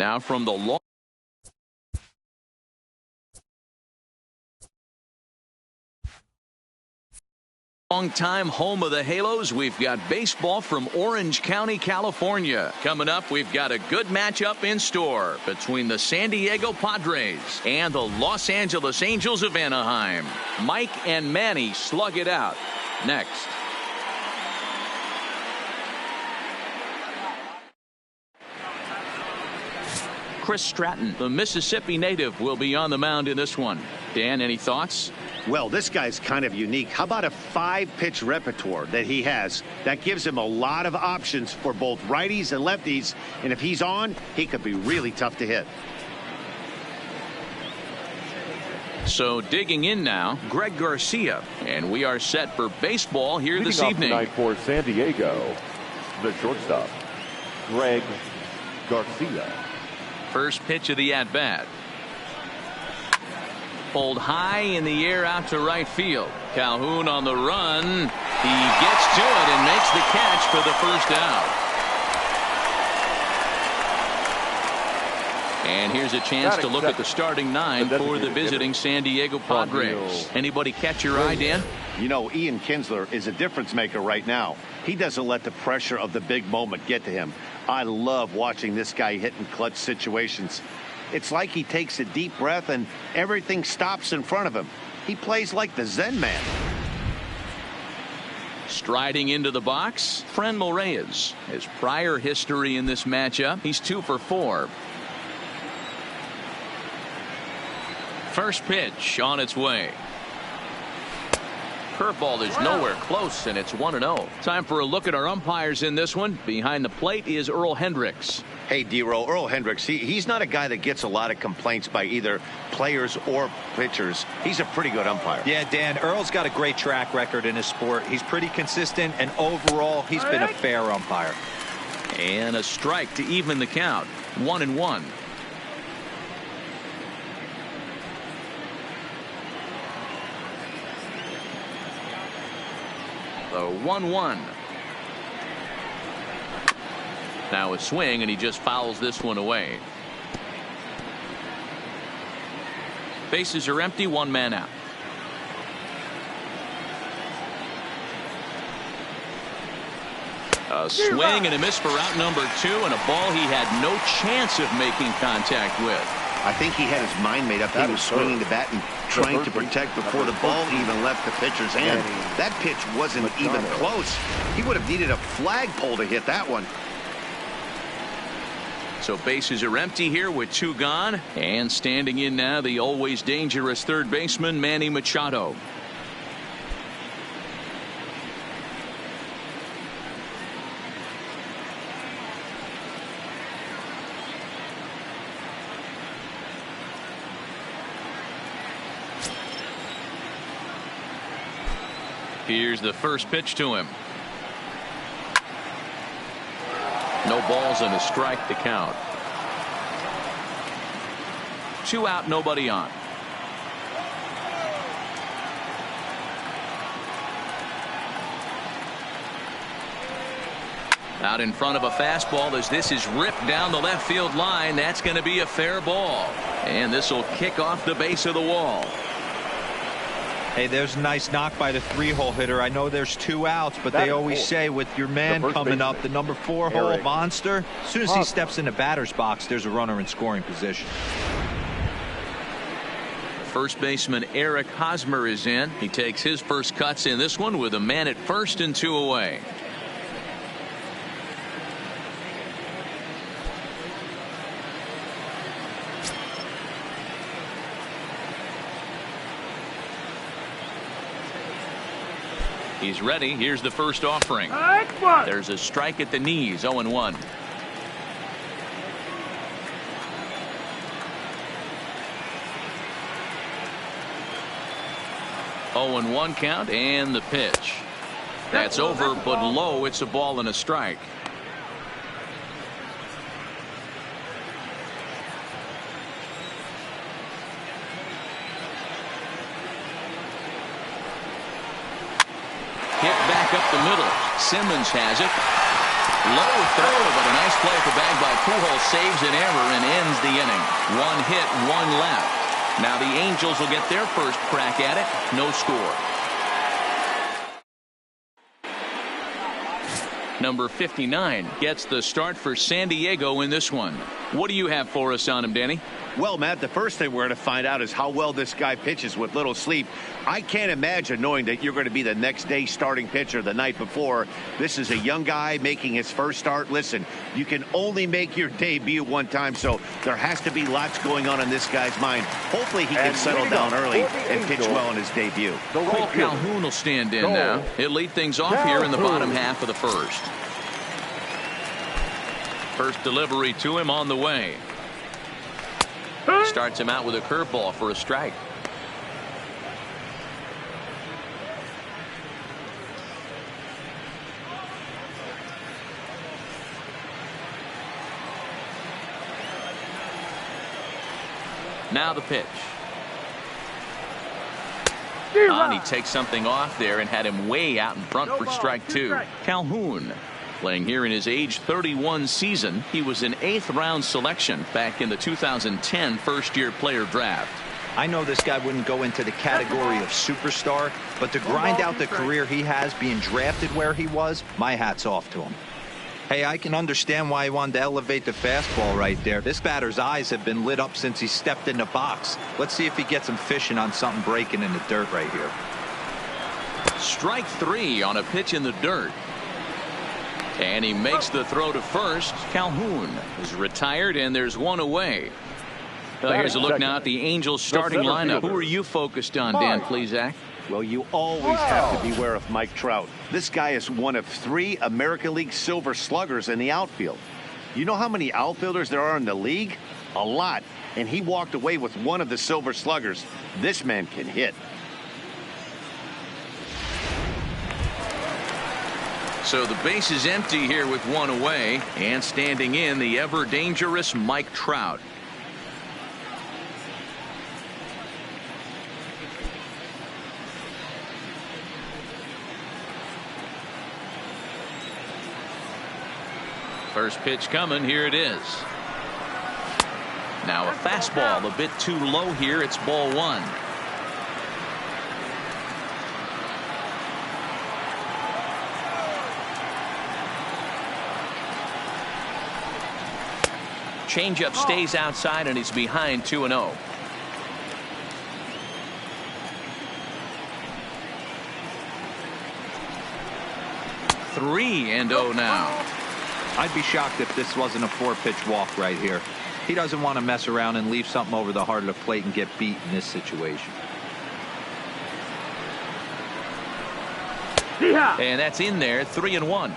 Now from the long-time home of the Halos, we've got baseball from Orange County, California. Coming up, we've got a good matchup in store between the San Diego Padres and the Los Angeles Angels of Anaheim. Mike and Manny slug it out next. Chris Stratton, the Mississippi native, will be on the mound in this one. Dan, any thoughts? Well, this guy's kind of unique. How about a 5-pitch repertoire that he has? That gives him a lot of options for both righties and lefties. And if he's on, he could be really tough to hit. So digging in now, Greg Garcia. And we are set for baseball here this evening. Tonight for San Diego, the shortstop, Greg Garcia. First pitch of the at-bat. Pulled high in the air out to right field. Calhoun on the run. He gets to it and makes the catch for the first out. And here's a chance to look at the starting 9 for the visiting San Diego Padres. Anybody catch your eye, Dan? You know, Ian Kinsler is a difference maker right now. He doesn't let the pressure of the big moment get to him. I love watching this guy hit in clutch situations. It's like he takes a deep breath and everything stops in front of him. He plays like the Zen man. Striding into the box, Franmil Reyes. His prior history in this matchup, he's 2 for 4. First pitch on its way. Curveball is nowhere close, and it's 1-0. Time for a look at our umpires in this one. Behind the plate is Earl Hendricks. Hey, D-Roll, Earl Hendricks, he's not a guy that gets a lot of complaints by either players or pitchers. He's a pretty good umpire. Yeah, Dan, Earl's got a great track record in his sport. He's pretty consistent, and overall, he's been a fair umpire. And a strike to even the count. 1-1. The 1-1. Now a swing, and he just fouls this one away. Bases are empty, 1 man out. A swing and a miss for out number 2, and a ball he had no chance of making contact with. I think he had his mind made up. He was swinging the bat and trying to protect before the ball even left the pitcher's hand. That pitch wasn't even close. He would have needed a flagpole to hit that one. So bases are empty here with 2 gone. And standing in now, the always dangerous third baseman, Manny Machado. Here's the first pitch to him. No balls and a strike to count. 2 out, nobody on. Out in front of a fastball as this is ripped down the left field line. That's going to be a fair ball. And this will kick off the base of the wall. Hey, there's a nice knock by the 3-hole hitter. I know there's 2 outs, but they always say with your man coming up, the number 4-hole monster, as soon as he steps in the batter's box, there's a runner in scoring position. First baseman Eric Hosmer is in. He takes his first cuts in this one with a man at first and 2 away. He's ready. Here's the first offering. There's a strike at the knees. 0-1. Oh, and 1 count, and the pitch. That's over, but low. It's a ball and a strike. Hit back up the middle. Simmons has it. Low throw, but a nice play at the bag by Pujols, saves an error and ends the inning. One hit, one left. Now the Angels will get their first crack at it. No score. Number 59 gets the start for San Diego in this one. What do you have for us on him, Danny? Well, Matt, the first thing we're going to find out is how well this guy pitches with little sleep. I can't imagine knowing that you're going to be the next day starting pitcher the night before. This is a young guy making his first start. Listen, you can only make your debut one time, so there has to be lots going on in this guy's mind. Hopefully he can settle down early and pitch well in his debut. Cole Calhoun will stand in now. He'll lead things off here in the bottom half of the first. First delivery to him on the way. Starts him out with a curveball for a strike. Now the pitch. And he takes something off there and had him way out in front for strike two. Calhoun playing here in his age 31 season. He was an 8th round selection back in the 2010 first year player draft. I know this guy wouldn't go into the category of superstar, but to grind out the career he has being drafted where he was, my hat's off to him. Hey, I can understand why he wanted to elevate the fastball right there. This batter's eyes have been lit up since he stepped in the box. Let's see if he gets him fishing on something breaking in the dirt right here. Strike three on a pitch in the dirt. And he makes the throw to first. Calhoun is retired, and there's one away. Well, here's a look now at the Angels starting lineup. Who are you focused on, Dan Plesac? Well, you always have to beware of Mike Trout. This guy is one of 3 American League Silver Sluggers in the outfield. You know how many outfielders there are in the league? A lot. And he walked away with one of the Silver Sluggers. This man can hit. So the base is empty here with one away, and standing in the ever dangerous Mike Trout. First pitch coming. Here it is. Now a fastball a bit too low here. It's ball one. Changeup stays outside, and he's behind 2-0. Three and 0 now. I'd be shocked if this wasn't a 4-pitch walk right here. He doesn't want to mess around and leave something over the heart of the plate and get beat in this situation. And that's in there. 3-1.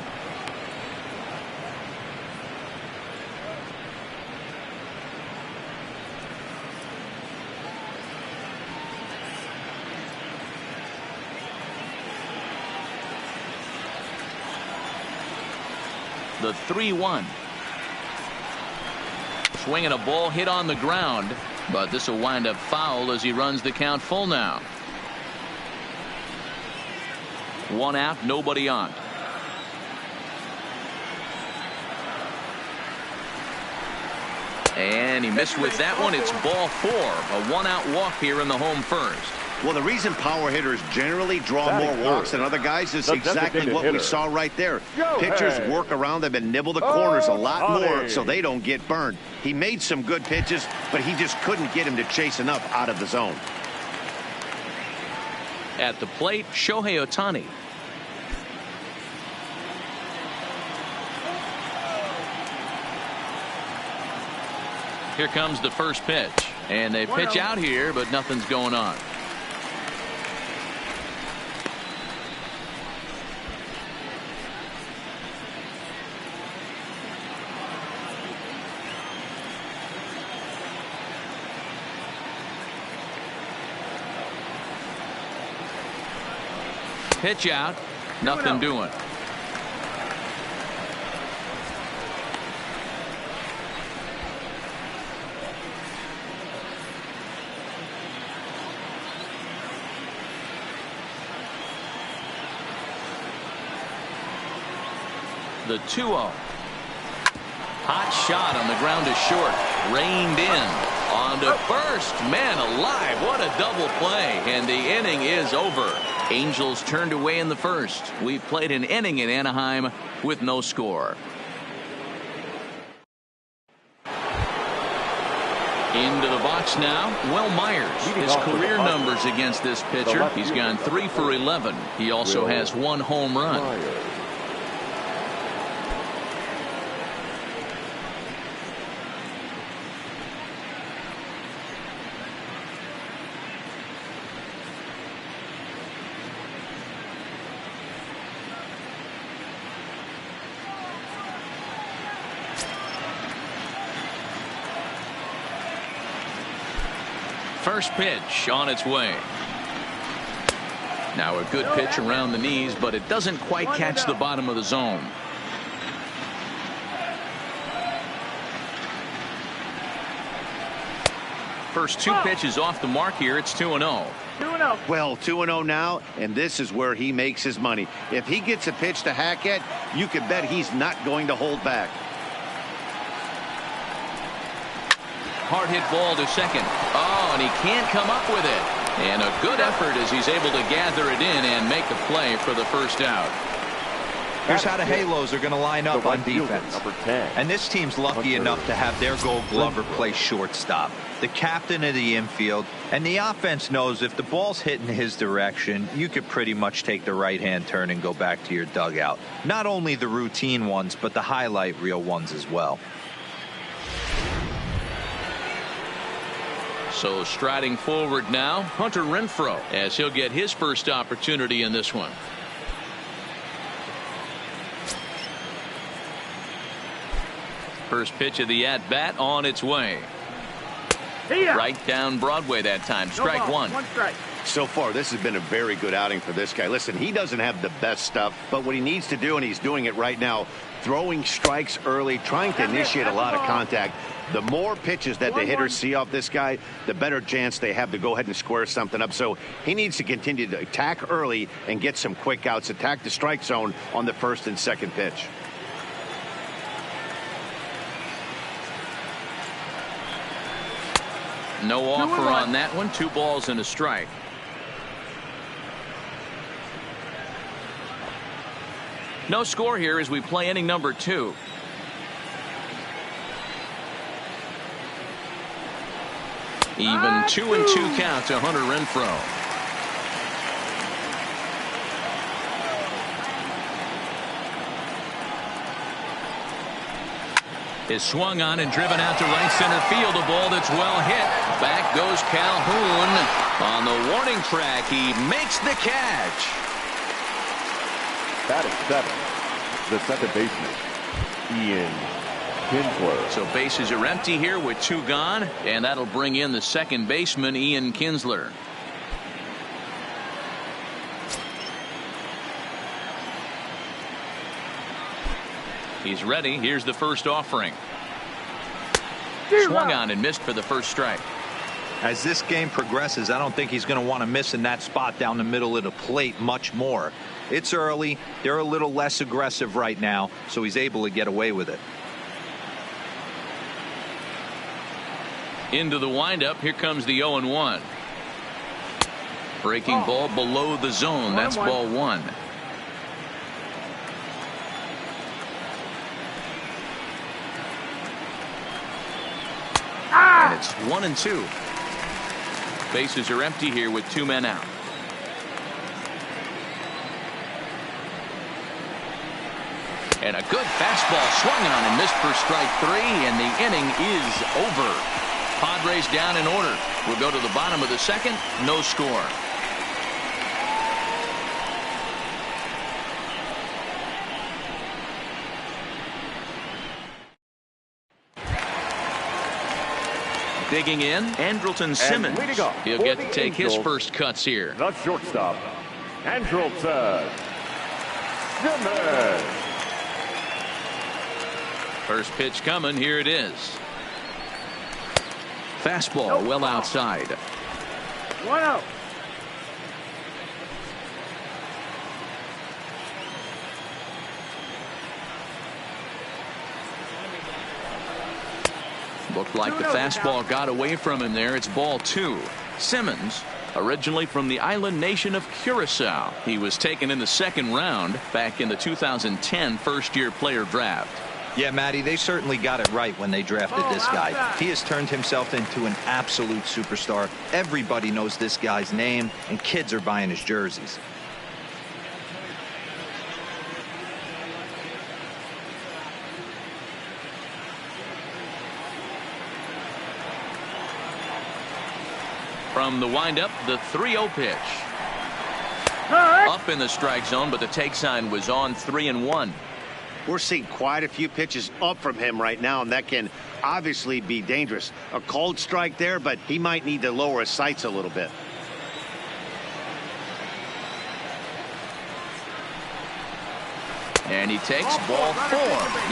The 3-1. Swinging a ball hit on the ground, but this will wind up foul as he runs the count full now. 1 out, nobody on. And he missed with that one. It's ball 4. A 1-out walk here in the home first. Well, the reason power hitters generally draw more walks than other guys is exactly what we saw right there. Pitchers work around them and nibble the corners a lot more so they don't get burned. He made some good pitches, but he just couldn't get him to chase enough out of the zone. At the plate, Shohei Ohtani. Here comes the first pitch, and they pitch out here, but nothing's going on. Pitch out, nothing doing. The 2-0. Hot shot on the ground to short. Reined in. On to first. Man alive, what a double play. And the inning is over. Angels turned away in the first. We've played an inning in Anaheim with no score. Into the box now, Will Myers. His career numbers against this pitcher. He's gone 3 for 11. He also has 1 home run. First pitch on its way. Now a good pitch around the knees, but it doesn't quite catch the bottom of the zone. First 2 pitches off the mark here. It's 2-0. Well, 2-0 now, and this is where he makes his money. If he gets a pitch to hack at, you can bet he's not going to hold back. Hard hit ball to second. Oh, and he can't come up with it. And a good effort as he's able to gather it in and make the play for the first out. Here's how the Halos are going to line up on defense. And this team's lucky enough to have their Gold Glover play shortstop, the captain of the infield, and the offense knows if the ball's hitting his direction, you could pretty much take the right-hand turn and go back to your dugout. Not only the routine ones, but the highlight reel ones as well. So striding forward now, Hunter Renfroe, as he'll get his first opportunity in this one. First pitch of the at-bat on its way. Right down Broadway that time. Strike one. So far, this has been a very good outing for this guy. Listen, he doesn't have the best stuff, but what he needs to do, and he's doing it right now, throwing strikes early, trying to initiate a lot of contact. The more pitches that the hitters see off this guy, the better chance they have to go ahead and square something up. So he needs to continue to attack early and get some quick outs, attack the strike zone on the first and second pitch. No offer on that one. 2 balls and a strike. No score here as we play inning number 2. Even 2-2 count to Hunter Renfroe. Is swung on and driven out to right center field. A ball that's well hit. Back goes Calhoun. On the warning track, he makes the catch. Batting 7, the second baseman, Ian Kinsler. So bases are empty here with 2 gone, and that'll bring in the second baseman, Ian Kinsler. He's ready. Here's the first offering. Swung on and missed for the first strike. As this game progresses, I don't think he's going to want to miss in that spot down the middle of the plate much more. It's early. They're a little less aggressive right now, so he's able to get away with it. Into the windup. Here comes the 0-1. Breaking ball below the zone. That's ball 1. And it's 1-2. Bases are empty here with 2 men out. And a good fastball swung on and missed for strike 3, and the inning is over. Padres down in order. We'll go to the bottom of the second. No score. Digging in, Andrelton Simmons. He'll get to take his first cuts here. The shortstop, Andrelton Simmons. First pitch coming. Here it is. Fastball well outside. 1-0. Looked like the fastball got away from him there. It's ball 2. Simmons, originally from the island nation of Curacao. He was taken in the 2nd round back in the 2010 first-year player draft. Yeah, Matty, they certainly got it right when they drafted this guy. He has turned himself into an absolute superstar. Everybody knows this guy's name, and kids are buying his jerseys. From the windup, the 3-0 pitch. Up in the strike zone, but the take sign was on 3-1. We're seeing quite a few pitches up from him right now, and that can obviously be dangerous. A cold strike there, but he might need to lower his sights a little bit. And he takes ball 4.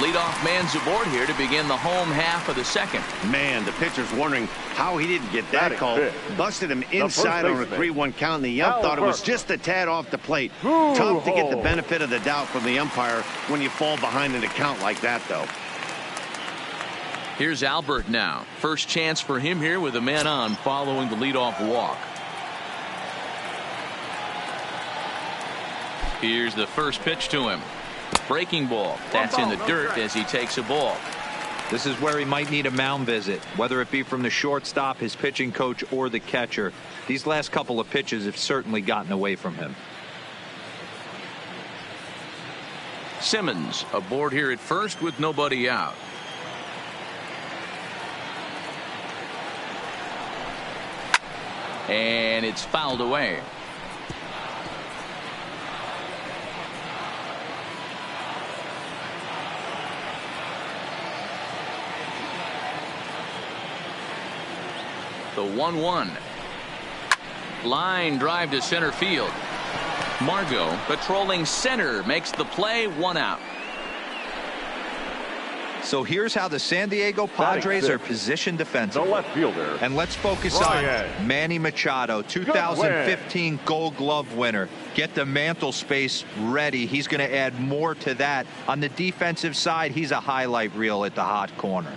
Leadoff man's aboard here to begin the home half of the 2nd. Man, the pitcher's wondering how he didn't get that call. Busted him inside on a 3-1 count, and the ump thought it was just a tad off the plate. Tough to get the benefit of the doubt from the umpire when you fall behind in a count like that, though. Here's Albert now. First chance for him here with a man on following the leadoff walk. Here's the first pitch to him. Breaking ball. That's in the dirt as he takes a ball. This is where he might need a mound visit, whether it be from the shortstop, his pitching coach, or the catcher. These last couple of pitches have certainly gotten away from him. Simmons aboard here at first with nobody out. And it's fouled away. The 1-1. Line drive to center field. Margot patrolling center makes the play. 1 out. So here's how the San Diego Padres are positioned defensively. The left fielder. And let's focus on Manny Machado, 2015 Gold Glove winner. Get the mantle space ready. He's going to add more to that. On the defensive side, he's a highlight reel at the hot corner.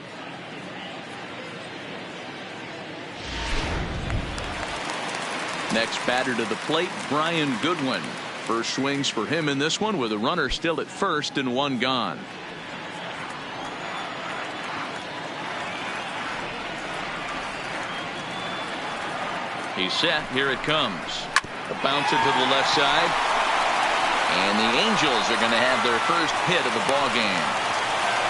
Next batter to the plate, Brian Goodwin. First swings for him in this one with a runner still at first and 1 gone. He's set. Here it comes. A bouncer to the left side. And the Angels are going to have their first hit of the ball game.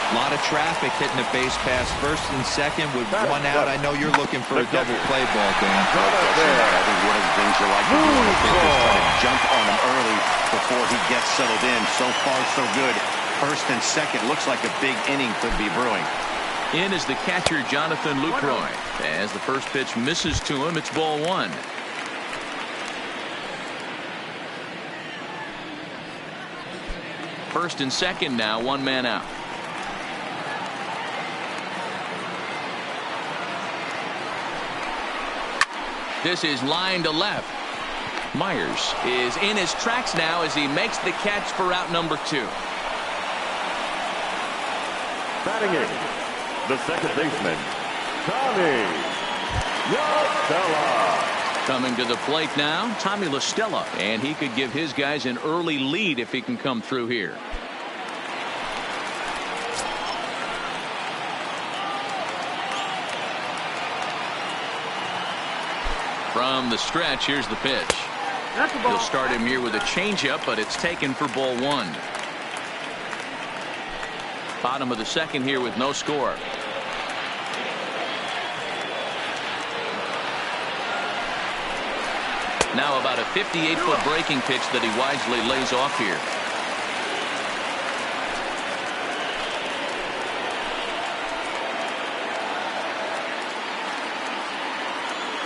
A lot of traffic hitting the base pass first and second with 1 out. I know you're looking for a double play ball, Dan. I think one of the things you like to do on a pitcher is try to jump on him early before he gets settled in. So far, so good. First and second. Looks like a big inning could be brewing. In is the catcher, Jonathan Lucroy. As the first pitch misses to him, it's ball 1. First and second now, 1 man out. This is line to left. Myers is in his tracks now as he makes the catch for out number 2. Batting in, the second baseman, Tommy LaStella. Coming to the plate now, Tommy LaStella, and he could give his guys an early lead if he can come through here. From the stretch, here's the pitch. He'll start him here with a changeup, but it's taken for ball 1. Bottom of the 2nd here with no score. Now about a 58-foot breaking pitch that he wisely lays off here.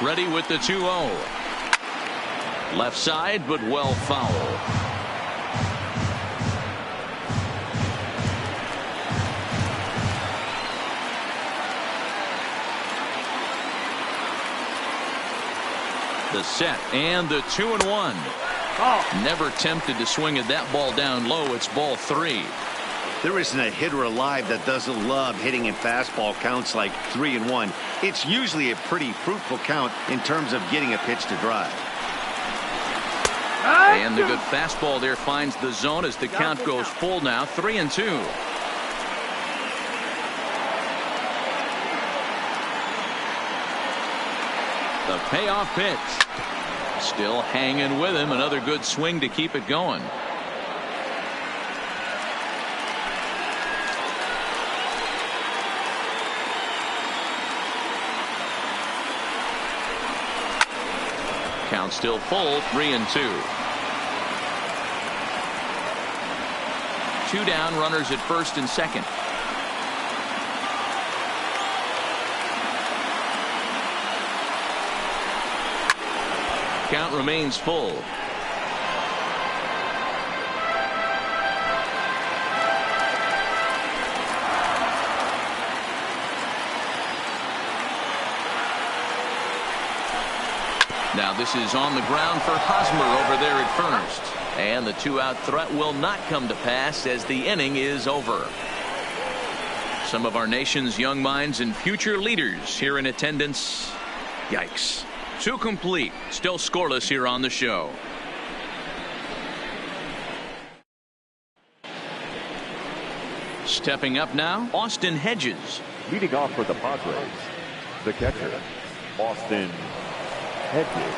Ready with the 2-0. Left side, but well foul. The set and the 2-1. Never tempted to swing at that ball down low. It's ball 3. There isn't a hitter alive that doesn't love hitting in fastball counts like 3-1. It's usually a pretty fruitful count in terms of getting a pitch to drive. And the good fastball there finds the zone as the count goes full now, 3-2. The payoff pitch. Still hanging with him. Another good swing to keep it going. Count still full, 3-2. 2 down, runners at first and second. Count remains full. Now this is on the ground for Hosmer over there at first. And the 2-out threat will not come to pass as the inning is over. Some of our nation's young minds and future leaders here in attendance. Yikes. 2 complete. Still scoreless here on the show. Stepping up now, Austin Hedges. Leading off for the Padres, the catcher, Austin Hedges.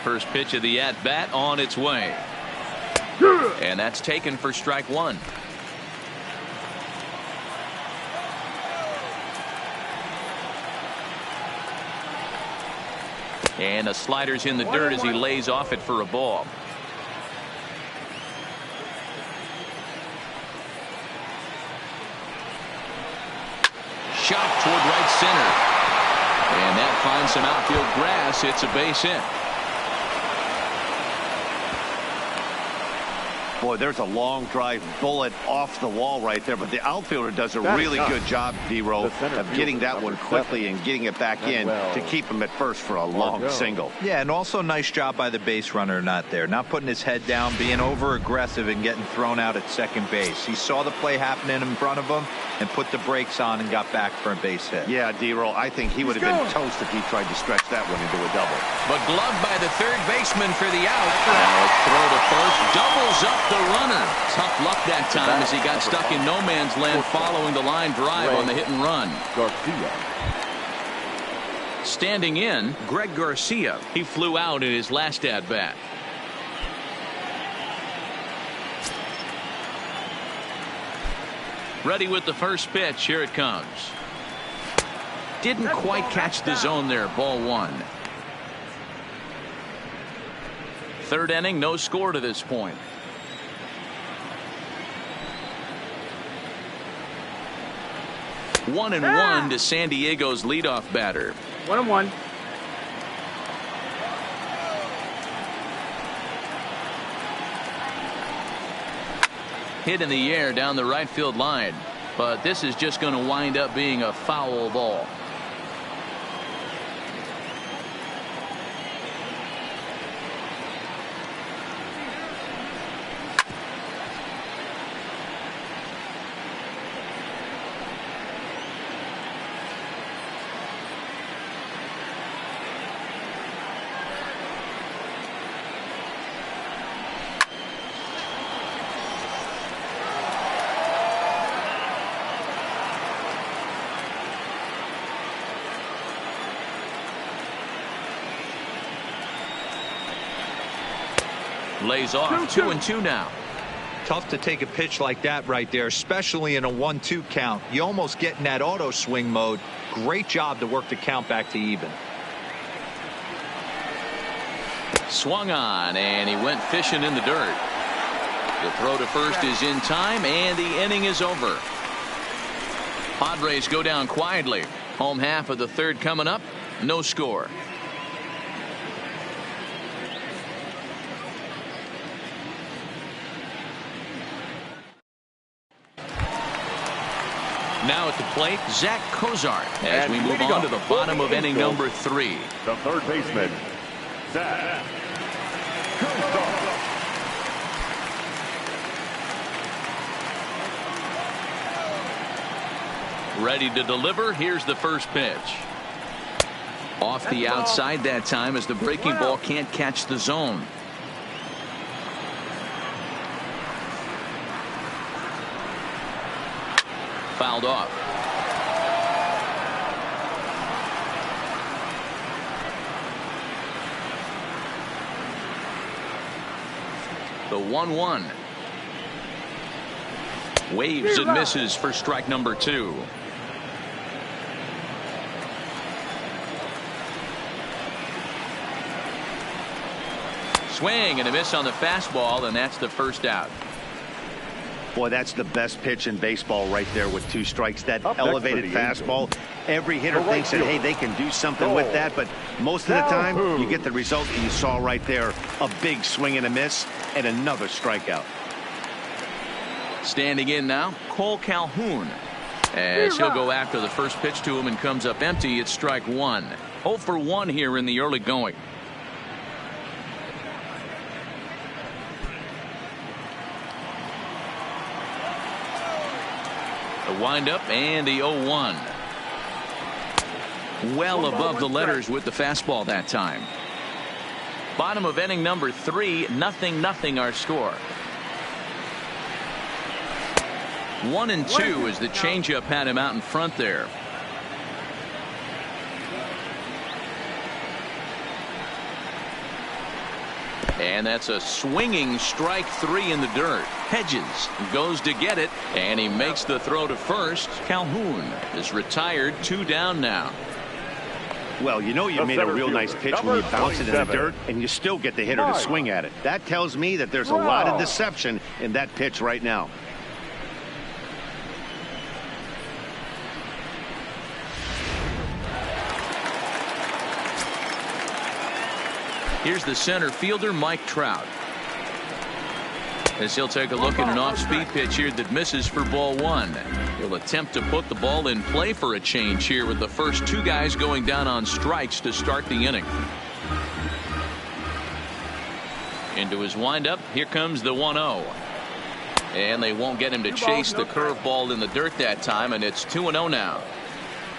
First pitch of the at-bat on its way. And that's taken for strike 1. And a slider's in the dirt as he lays off it for a ball. Shot toward right center. And that finds some outfield grass. It's a base hit. Boy, there's a long drive bullet off the wall right there, but the outfielder does a really good job, D-Roll, of getting that one quickly and getting it back in to keep him at first for a long single. Yeah, and also nice job by the base runner not putting his head down, being over aggressive and getting thrown out at second base. He saw the play happening in front of him and put the brakes on and got back for a base hit. Yeah, D-Roll, I think he would have been toast if he tried to stretch that one into a double. But gloved by the third baseman for the out. Now a throw to first doubles up the runner. Tough luck that time as he got stuck in no man's land following the line drive on the hit and run. Garcia. Standing in, Greg Garcia. He flew out in his last at bat. Ready with the first pitch. Here it comes. Didn't quite catch the zone there. Ball 1. Third inning, no score to this point. One and one to San Diego's leadoff batter. 1-1. Hit in the air down the right field line, but this is just going to wind up being a foul ball. Lays off. 2-2 now. Tough to take a pitch like that right there, especially in a 1-2 count. You almost get in that auto swing mode. Great job to work the count back to even. Swung on, and he went fishing in the dirt. The throw to first is in time, and the inning is over. Padres go down quietly. Home half of the third coming up. No score. Now at the plate, Zach Cozart as we move on to the bottom of inning number 3. The third baseman, Zach Cozart. Ready to deliver. Here's the first pitch. Off the outside that time as the breaking ball can't catch the zone. Fouled off. The 1-1. Waves and misses for strike number 2. Swing and a miss on the fastball, and that's the first out. Boy, that's the best pitch in baseball right there with 2 strikes. That elevated fastball. Every hitter thinks that, hey, they can do something with that, but most of the time you get the result that you saw right there. A big swing and a miss and another strikeout. Standing in now, Cole Calhoun. As he'll go after the first pitch to him and comes up empty, it's strike 1. 0 for 1 here in the early going. The windup and the 0-1. Well above the letters with the fastball that time. Bottom of inning number 3, 0-0 our score. 1-2 as the changeup had him out in front there. And that's a swinging strike 3 in the dirt. Hedges goes to get it, and he makes the throw to first. Calhoun is retired, 2 down now. Well, you know you made a real nice pitch when you bounce it in the dirt, and you still get the hitter to swing at it. That tells me that there's a lot of deception in that pitch right now. Here's the center fielder, Mike Trout. As he'll take a look at an off-speed pitch here that misses for ball 1. He'll attempt to put the ball in play for a change here with the first 2 guys going down on strikes to start the inning. Into his windup, here comes the 1-0. And they won't get him to chase the curveball in the dirt that time, and it's 2-0 now.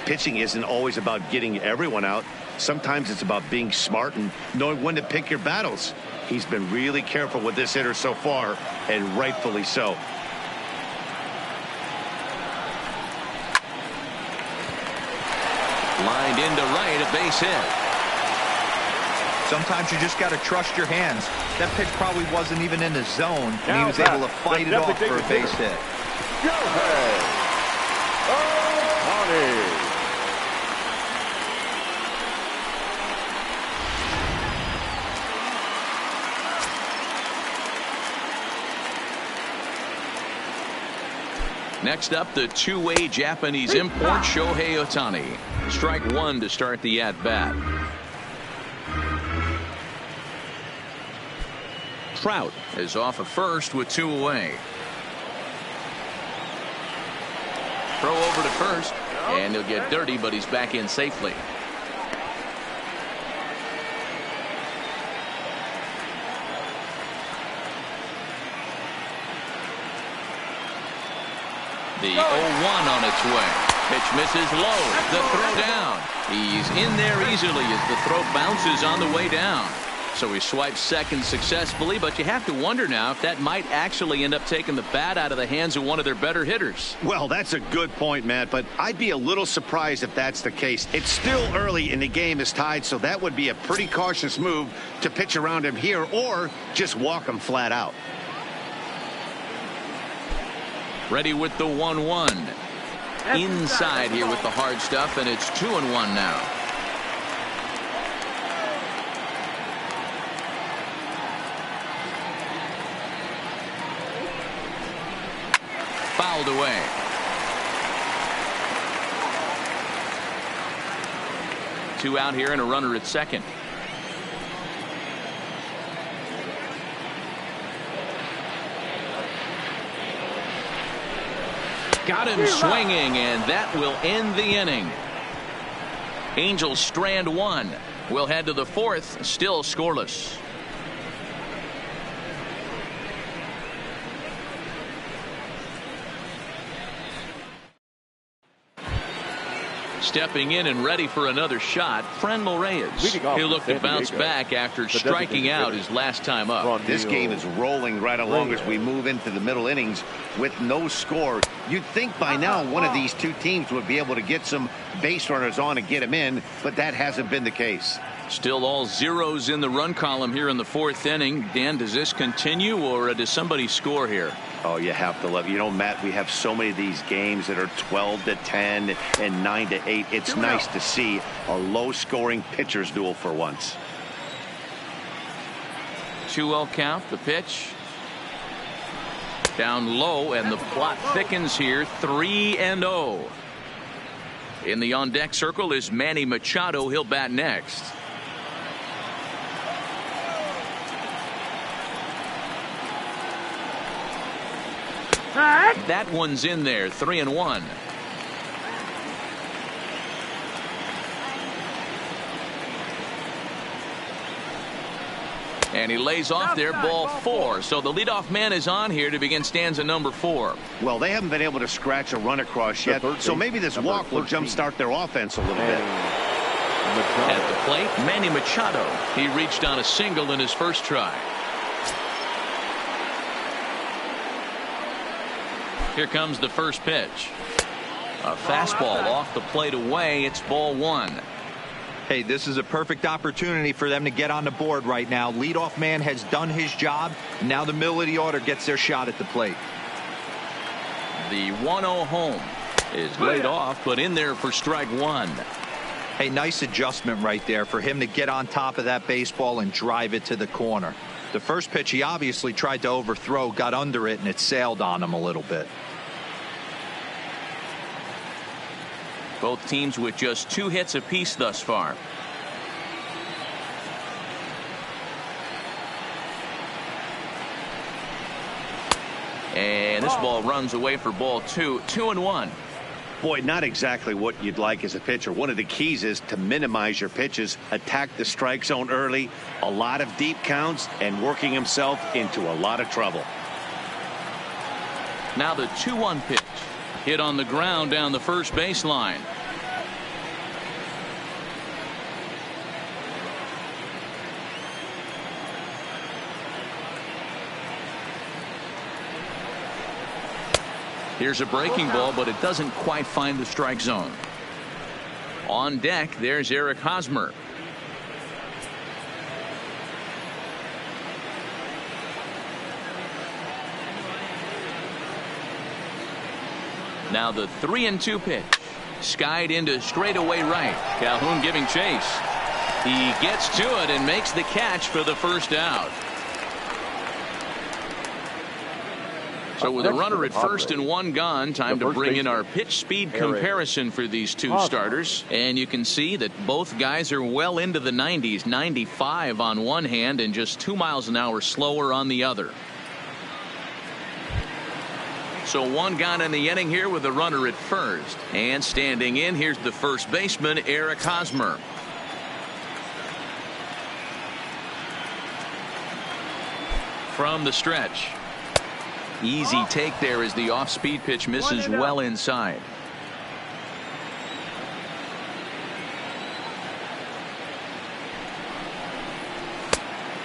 Pitching isn't always about getting everyone out. Sometimes it's about being smart and knowing when to pick your battles. He's been really careful with this hitter so far, and rightfully so. Lined into right, a base hit. Sometimes you just got to trust your hands. That pitch probably wasn't even in the zone, and he was able to fight it off for a base hit. Go ahead. Oh, Next up, the 2-way Japanese import, Shohei Ohtani. Strike 1 to start the at-bat. Trout is off of first with 2 away. Throw over to first, and he'll get dirty, but he's back in safely. The 0-1 on its way. Pitch misses low. The throw down. He's in there easily as the throw bounces on the way down. So he swipes second successfully, but you have to wonder now if that might actually end up taking the bat out of the hands of one of their better hitters. Well, that's a good point, Matt, but I'd be a little surprised if that's the case. It's still early and the game is tied, so that would be a pretty cautious move to pitch around him here or just walk him flat out. Ready with the 1-1. Inside here with the hard stuff, and it's 2-1 now. Fouled away. Two out here and a runner at second. Got him swinging, and that will end the inning. Angels strand one. We'll head to the fourth, still scoreless. Stepping in and ready for another shot, Franmil Reyes. He'll look to bounce back after striking out his last time up. This game is rolling right along as we move into the middle innings with no score. You'd think by now one of these two teams would be able to get some base runners on and get them in, but that hasn't been the case. Still all zeros in the run column here in the fourth inning. Dan, does this continue, or does somebody score here? Oh, you have to love. You know, Matt, we have so many of these games that are 12-10 and 9-8. It's nice to see a low-scoring pitcher's duel for once. 2-0 count. The pitch down low, and the plot thickens here. 3-0. In the on-deck circle is Manny Machado. He'll bat next. That one's in there. 3-1. And he lays off there. Ball 4. So the leadoff man is on here to begin stanza number 4. Well, they haven't been able to scratch a run across yet, so maybe this walk will jumpstart their offense a little bit. At the plate, Manny Machado. He reached on a single in his first try. Here comes the first pitch. A fastball off the plate away. It's ball 1. Hey, this is a perfect opportunity for them to get on the board right now. Leadoff man has done his job. Now the middle of the order gets their shot at the plate. The 1-0 home is laid off, but in there for strike 1. Hey, nice adjustment right there for him to get on top of that baseball and drive it to the corner. The first pitch he obviously tried to overthrow, got under it, and it sailed on him a little bit. Both teams with just 2 hits apiece thus far. And this ball runs away for ball 2. 2-1. Boy, not exactly what you'd like as a pitcher. One of the keys is to minimize your pitches, attack the strike zone early, a lot of deep counts, and working himself into a lot of trouble. Now the 2-1 pitch. Hit on the ground down the first baseline. Here's a breaking ball, but it doesn't quite find the strike zone. On deck, there's Eric Hosmer. Now the 3-2 pitch. Skied into straightaway right. Calhoun giving chase. He gets to it and makes the catch for the first out. So with a runner at first and 1 gone, time to bring in our pitch speed comparison for these two starters. And you can see that both guys are well into the 90s. 95 on one hand and just 2 miles an hour slower on the other. So 1 gone in the inning here with a runner at first. And standing in, here's the first baseman, Eric Hosmer. From the stretch. Easy take there as the off-speed pitch misses well inside.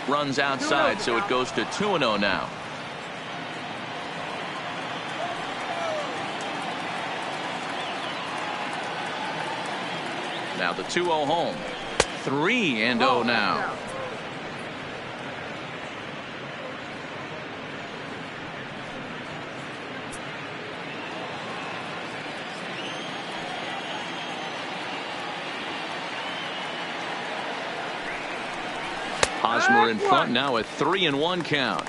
Runs outside, so it goes to 2-0 now. Now the 2-0 home. 3-0 now. Hosmer in front now, a 3-1 count.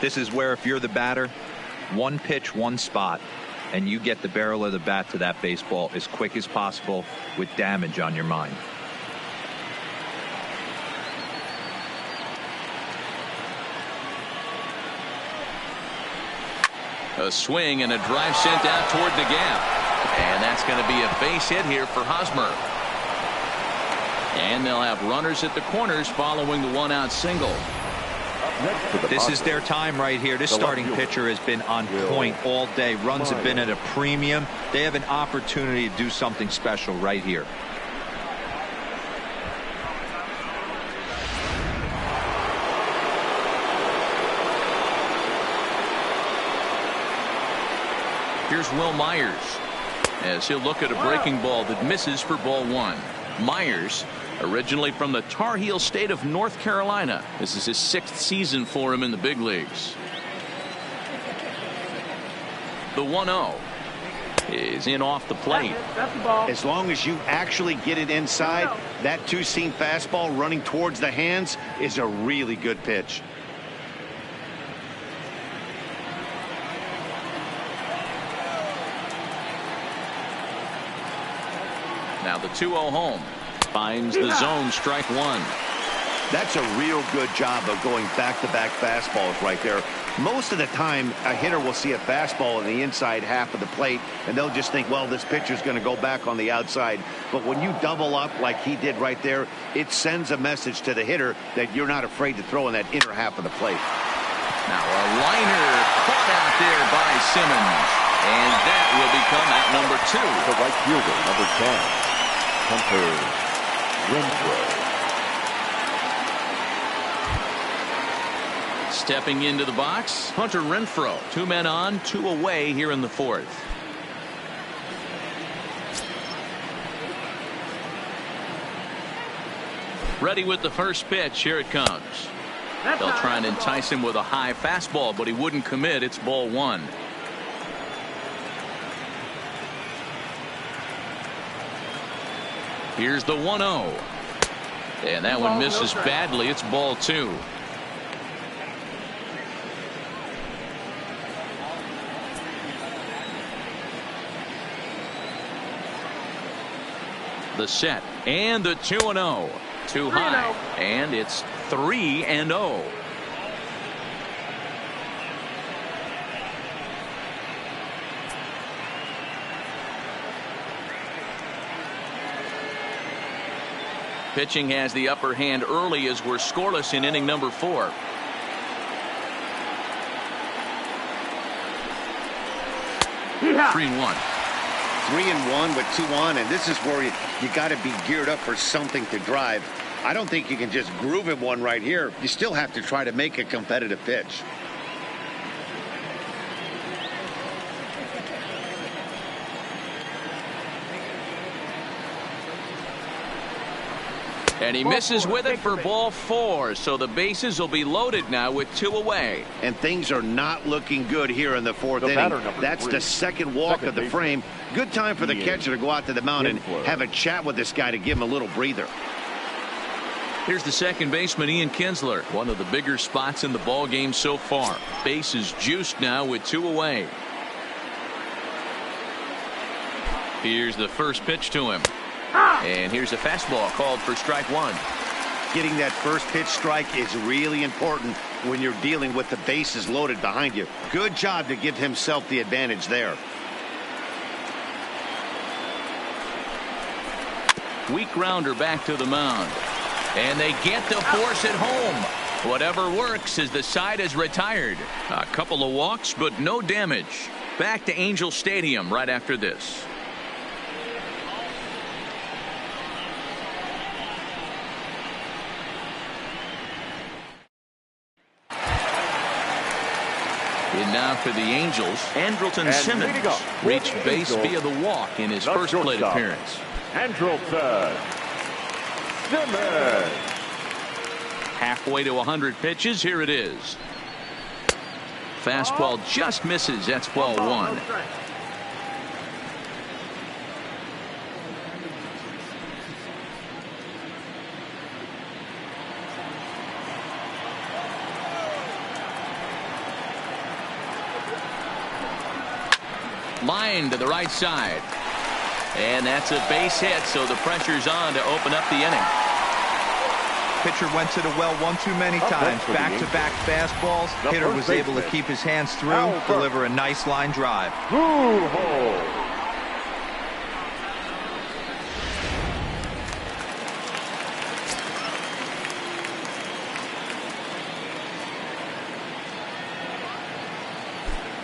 This is where if you're the batter, 1 pitch, 1 spot, and you get the barrel of the bat to that baseball as quick as possible with damage on your mind. A swing and a drive sent out toward the gap. And that's going to be a base hit here for Hosmer. And they'll have runners at the corners following the 1-out single. This is their time right here. This starting pitcher has been on point all day. Runs have been at a premium. They have an opportunity to do something special right here. Here's Will Myers as he'll look at a breaking ball that misses for ball 1. Myers, originally from the Tar Heel state of North Carolina. This is his 6th season for him in the big leagues. The 1-0 is in off the plate. That's the ball. As long as you actually get it inside, that two-seam fastball running towards the hands is a really good pitch. Now the 2-0 home. Finds the zone, strike 1. That's a real good job of going back-to-back fastballs right there. Most of the time, a hitter will see a fastball in the inside half of the plate, and they'll just think, well, this pitcher's going to go back on the outside. But when you double up like he did right there, it sends a message to the hitter that you're not afraid to throw in that inner half of the plate. Now a liner caught out there by Simmons. And that will become at number 2. The right fielder, number 10. Hunter Renfroe. Stepping into the box, Hunter Renfroe. 2 men on, 2 away here in the 4th. Ready with the first pitch. Here it comes. They'll try and entice him with a high fastball, but he wouldn't commit. It's ball 1. Here's the 1-0. And that one misses badly. It's ball 2. The set and the 2-0. Too high. And it's 3-0. Pitching has the upper hand early as we're scoreless in inning number 4. Yeah. 3-1. 3-1 with 2 on, and this is where you got to be geared up for something to drive. I don't think you can just groove him one right here. You still have to try to make a competitive pitch. And he misses with it for ball 4. So the bases will be loaded now with 2 away. And things are not looking good here in the 4th inning. That's the second walk of the frame. Good time for the catcher to go out to the mound and have a chat with this guy to give him a little breather. Here's the second baseman, Ian Kinsler. One of the bigger spots in the ball game so far. Base is juiced now with 2 away. Here's the first pitch to him. And here's a fastball called for strike 1. Getting that first pitch strike is really important when you're dealing with the bases loaded behind you. Good job to give himself the advantage there. Weak grounder back to the mound. And they get the force at home. Whatever works as the side is retired. A couple of walks, but no damage. Back to Angel Stadium right after this. And now for the Angels, Andrelton Simmons reached base via the walk in his first plate appearance. Andrelton Simmons. Halfway to 100 pitches. Here it is. Fastball just misses. That's ball 1. Line to the right side. And that's a base hit, so the pressure's on to open up the inning. Pitcher went to the well one too many times. Back-to-back fastballs. Hitter was able to keep his hands through, deliver a nice line drive.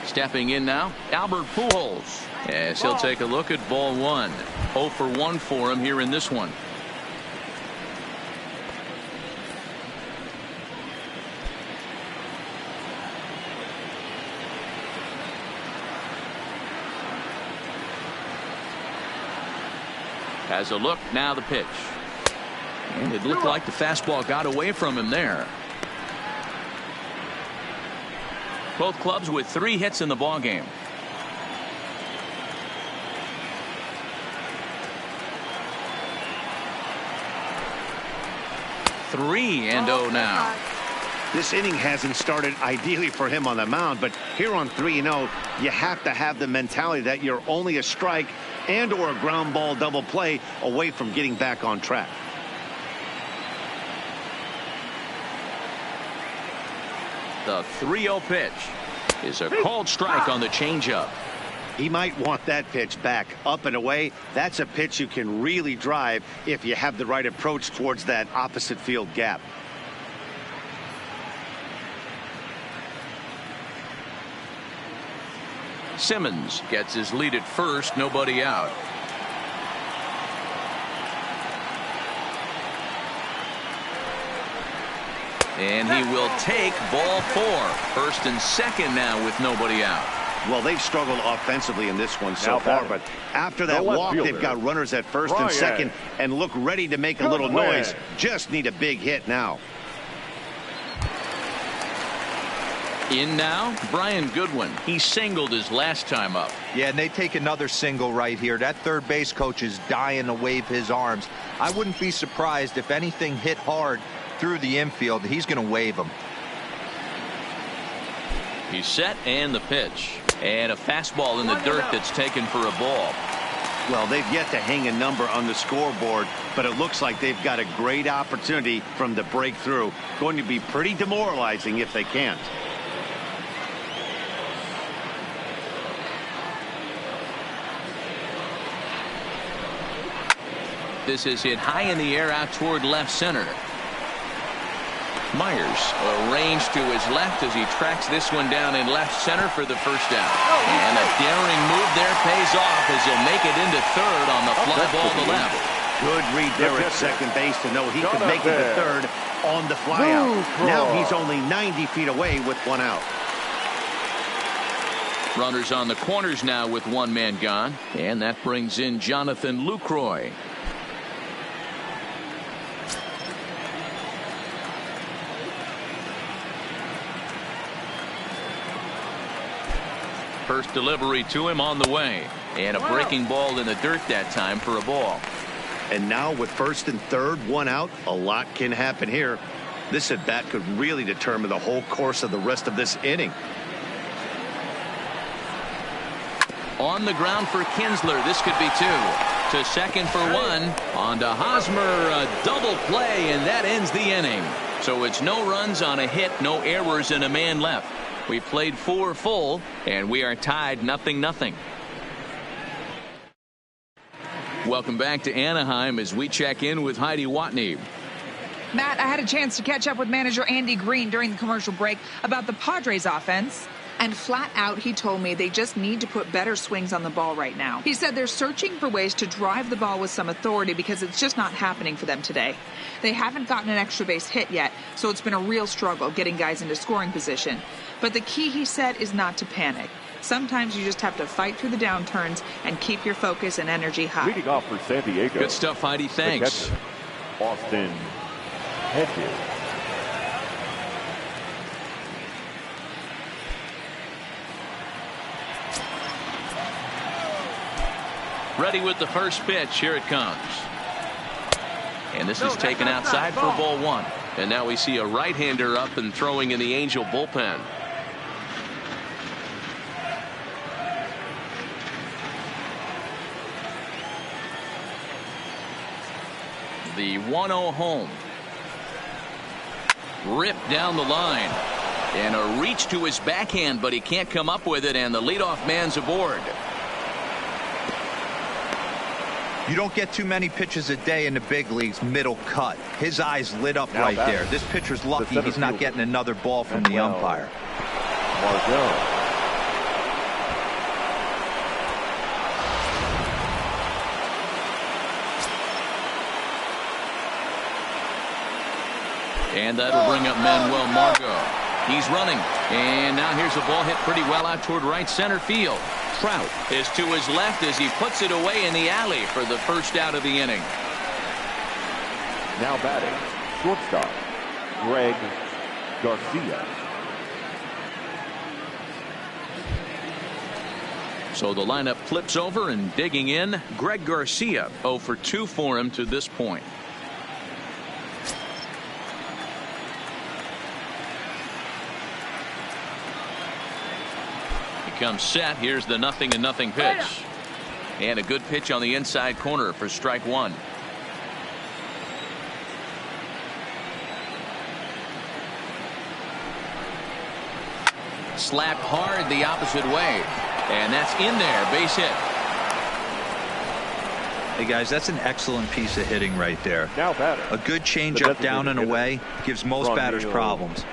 Stepping in now, Albert Pujols. As he'll take a look at ball one. 0 for 1 for him here in this one. Has a look, now the pitch. And it looked like the fastball got away from him there. Both clubs with 3 hits in the ballgame. Three and 0 now. This inning hasn't started ideally for him on the mound, but here on 3-0, you have to have the mentality that you're only a strike and or a ground ball double play away from getting back on track. The 3-0 pitch is a called strike on the changeup. He might want that pitch back, up and away. That's a pitch you can really drive if you have the right approach towards that opposite field gap. Simmons gets his lead at first, nobody out. And he will take ball 4. First and second now with nobody out. Well, they've struggled offensively in this one so far, but after that walk, they've got runners at first and second and look ready to make a little noise. Just need a big hit now. In now, Brian Goodwin. He singled his last time up. Yeah, and they take another single right here. That third base coach is dying to wave his arms. I wouldn't be surprised if anything hit hard through the infield. He's going to wave them. He's set, and the pitch. And a fastball in the dirt that's taken for a ball. Well, they've yet to hang a number on the scoreboard, but it looks like they've got a great opportunity from the breakthrough. Going to be pretty demoralizing if they can't. This is hit high in the air out toward left center. Myers arranged to his left as he tracks this one down in left center for the first out. And a daring move there pays off as he'll make it into third on the fly ball to left. Good read there at second base to know he could make it to third on the fly out. Now he's only 90 feet away with 1 out. Runners on the corners now with 1 man gone. And that brings in Jonathan Lucroy. First delivery to him on the way. And a breaking ball in the dirt that time for a ball. And now with first and third, 1 out, a lot can happen here. This at bat could really determine the whole course of the rest of this inning. On the ground for Kinsler. This could be 2. To second for 1. On to Hosmer. A double play, and that ends the inning. So it's no runs on a hit, no errors, and a man left. We played 4 full, and we are tied 0-0. Welcome back to Anaheim as we check in with Heidi Watney. Matt, I had a chance to catch up with manager Andy Green during the commercial break about the Padres offense. And flat out, he told me they just need to put better swings on the ball right now. He said they're searching for ways to drive the ball with some authority because it's just not happening for them today. They haven't gotten an extra base hit yet, so it's been a real struggle getting guys into scoring position. But the key, he said, is not to panic. Sometimes you just have to fight through the downturns and keep your focus and energy high. Leading off for San Diego. Good stuff, Heidi. Thanks. Austin Hedges. Ready with the first pitch. Here it comes. And this is taken outside for ball 1. And now we see a right-hander up and throwing in the Angel bullpen. The 1-0 home. ripped down the line. And a reach to his backhand, but he can't come up with it, and the leadoff man's aboard. You don't get too many pitches a day in the big leagues middle cut. His eyes lit up right there. This pitcher's lucky he's not getting another ball from the umpire. And that'll bring up Manuel Margot. He's running. And now here's a ball hit pretty well out toward right center field. Trout is to his left as he puts it away in the alley for the first out of the inning. Now batting, shortstop, Greg Garcia. So the lineup flips over, and digging in, Greg Garcia. 0 for 2 for him to this point. Comes set. Here's the 0-0 pitch. And a good pitch on the inside corner for strike one. Slapped hard the opposite way. And that's in there. Base hit. Hey guys, that's an excellent piece of hitting right there. Now batter. A good changeup down and away gives most batters problems.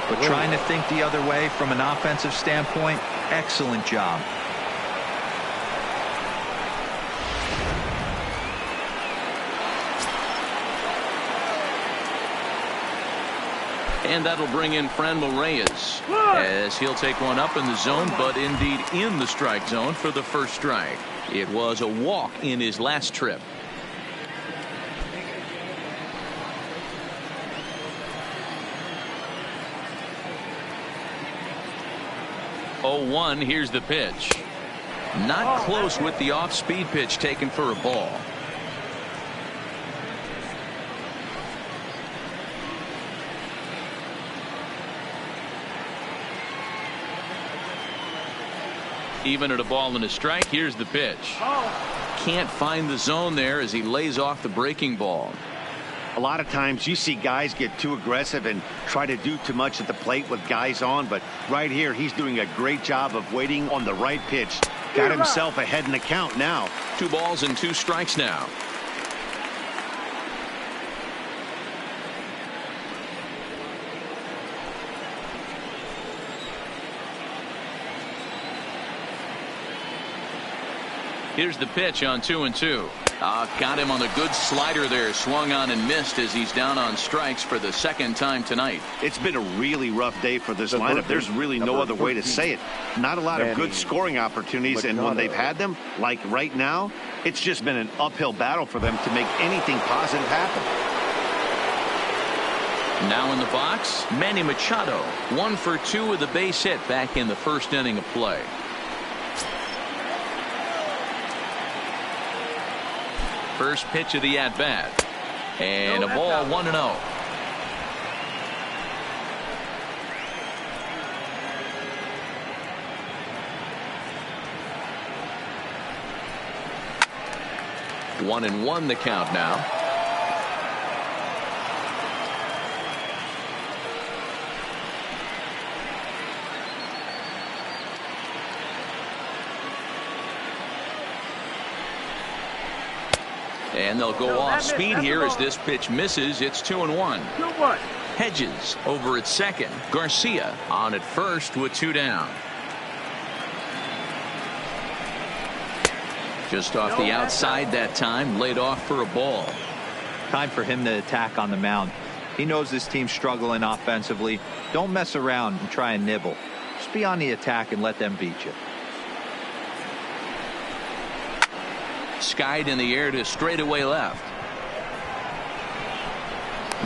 But trying to think the other way from an offensive standpoint, excellent job. And that'll bring in Franmil Reyes as he'll take one up in the zone, but indeed in the strike zone for the first strike. It was a walk in his last trip. Here's the pitch. Not close with the off-speed pitch taken for a ball. Even at a ball and a strike, here's the pitch. Can't find the zone there as he lays off the breaking ball. A lot of times you see guys get too aggressive and try to do too much at the plate with guys on, but right here he's doing a great job of waiting on the right pitch. Got himself ahead in the count now. 2 balls and 2 strikes now. Here's the pitch on 2-2. Got him on a good slider there. Swung on and missed as he's down on strikes for the second time tonight. It's been a really rough day for this lineup. There's really no other way to say it. Not a lot of good scoring opportunities, and when they've had them, like right now, it's just been an uphill battle for them to make anything positive happen. Now in the box, Manny Machado. 1 for 2 with a base hit back in the first inning of play. First pitch of the at-bat. And a ball, 1-0. One and one the count now. And they'll go off speed here as this pitch misses. It's 2-1. Hedges over at second. Garcia on at first with 2 down. Just off the outside that time, laid off for a ball. Time for him to attack on the mound. He knows this team's struggling offensively. Don't mess around and try and nibble. Just be on the attack and let them beat you. Skied in the air to straightaway left.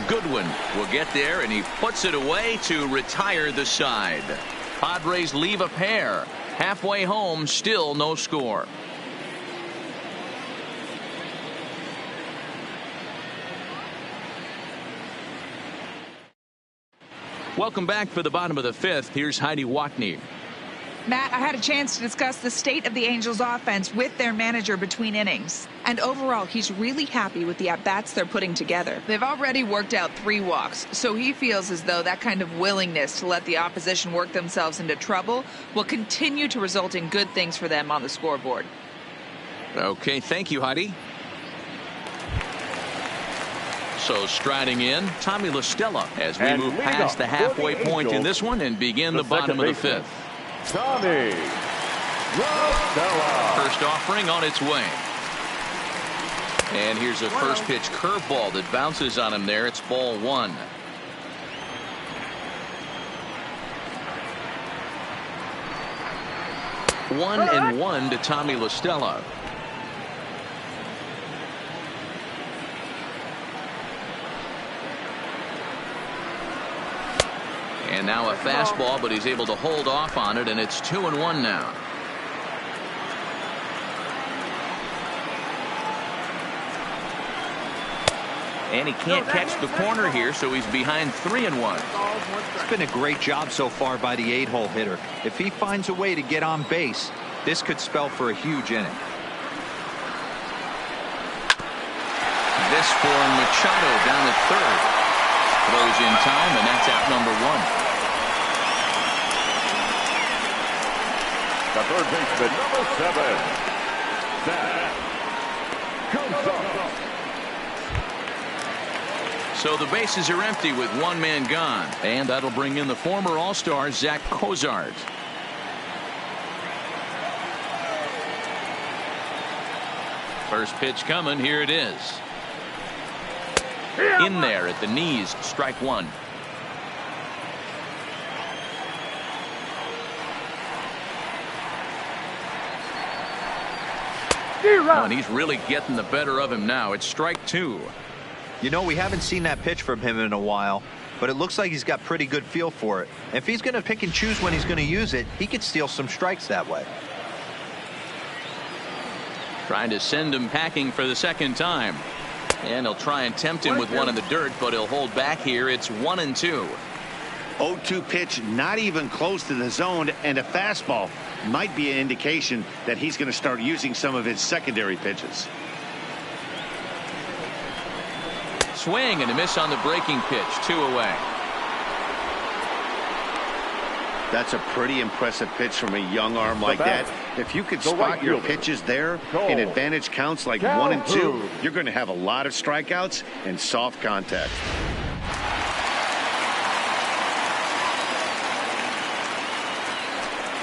Goodwin will get there, and he puts it away to retire the side. Padres leave a pair. Halfway home, still no score. Welcome back for the bottom of the 5th. Here's Heidi Watney. Matt, I had a chance to discuss the state of the Angels offense with their manager between innings. And overall, he's really happy with the at-bats they're putting together. They've already worked out 3 walks, so he feels as though that kind of willingness to let the opposition work themselves into trouble will continue to result in good things for them on the scoreboard. Okay, thank you, Heidi. So striding in, Tommy La Stella as we move past the halfway point in this one and begin the bottom of the 5th. Tommy La Stella. First offering on its way. And here's a first pitch curveball that bounces on him there. It's ball 1. One and 1 to Tommy La Stella. And now a fastball, but he's able to hold off on it, and it's 2-1 now. And he can't catch the corner here, so he's behind 3-1. It's been a great job so far by the 8-hole hitter. If he finds a way to get on base, this could spell for a huge inning. This for Machado down at third. Throws in time, and that's out number 1. The third baseman, number 7, Zach Cozart. So the bases are empty with 1 man gone, and that'll bring in the former All-Star Zach Cozart. First pitch coming. Here it is. In there at the knees. Strike 1. Oh, and he's really getting the better of him now. It's strike 2. You know, we haven't seen that pitch from him in a while, but it looks like he's got pretty good feel for it. If he's going to pick and choose when he's going to use it, he could steal some strikes that way. Trying to send him packing for the second time. And he'll try and tempt him with one in the dirt, but he'll hold back here. It's 1-2. 0-2 pitch, not even close to the zone, and a fastball might be an indication that he's going to start using some of his secondary pitches. Swing and a miss on the breaking pitch. 2 away. That's a pretty impressive pitch from a young arm like that. If you could spot your pitches there in advantage counts like 1 and 2, you're going to have a lot of strikeouts and soft contact.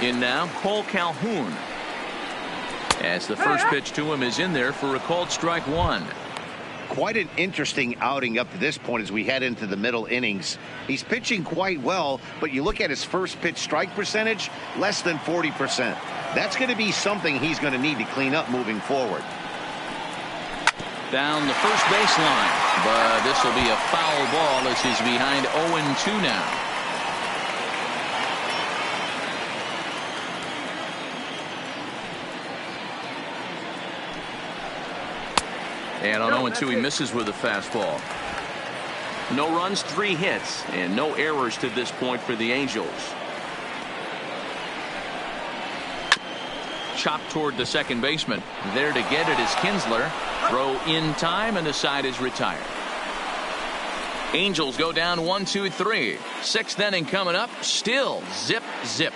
In now, Cole Calhoun. As the first pitch to him is in there for a called strike 1. Quite an interesting outing up to this point as we head into the middle innings. He's pitching quite well, but you look at his first pitch strike percentage, less than 40%. That's going to be something he's going to need to clean up moving forward. Down the first baseline, but this will be a foul ball as he's behind 0-2 now. And on 0-2 he misses with a fastball. No runs, 3 hits, and no errors to this point for the Angels. Chopped toward the second baseman. There to get it is Kinsler. Throw in time, and the side is retired. Angels go down 1-2-3. 6th inning coming up. Still zip, zip.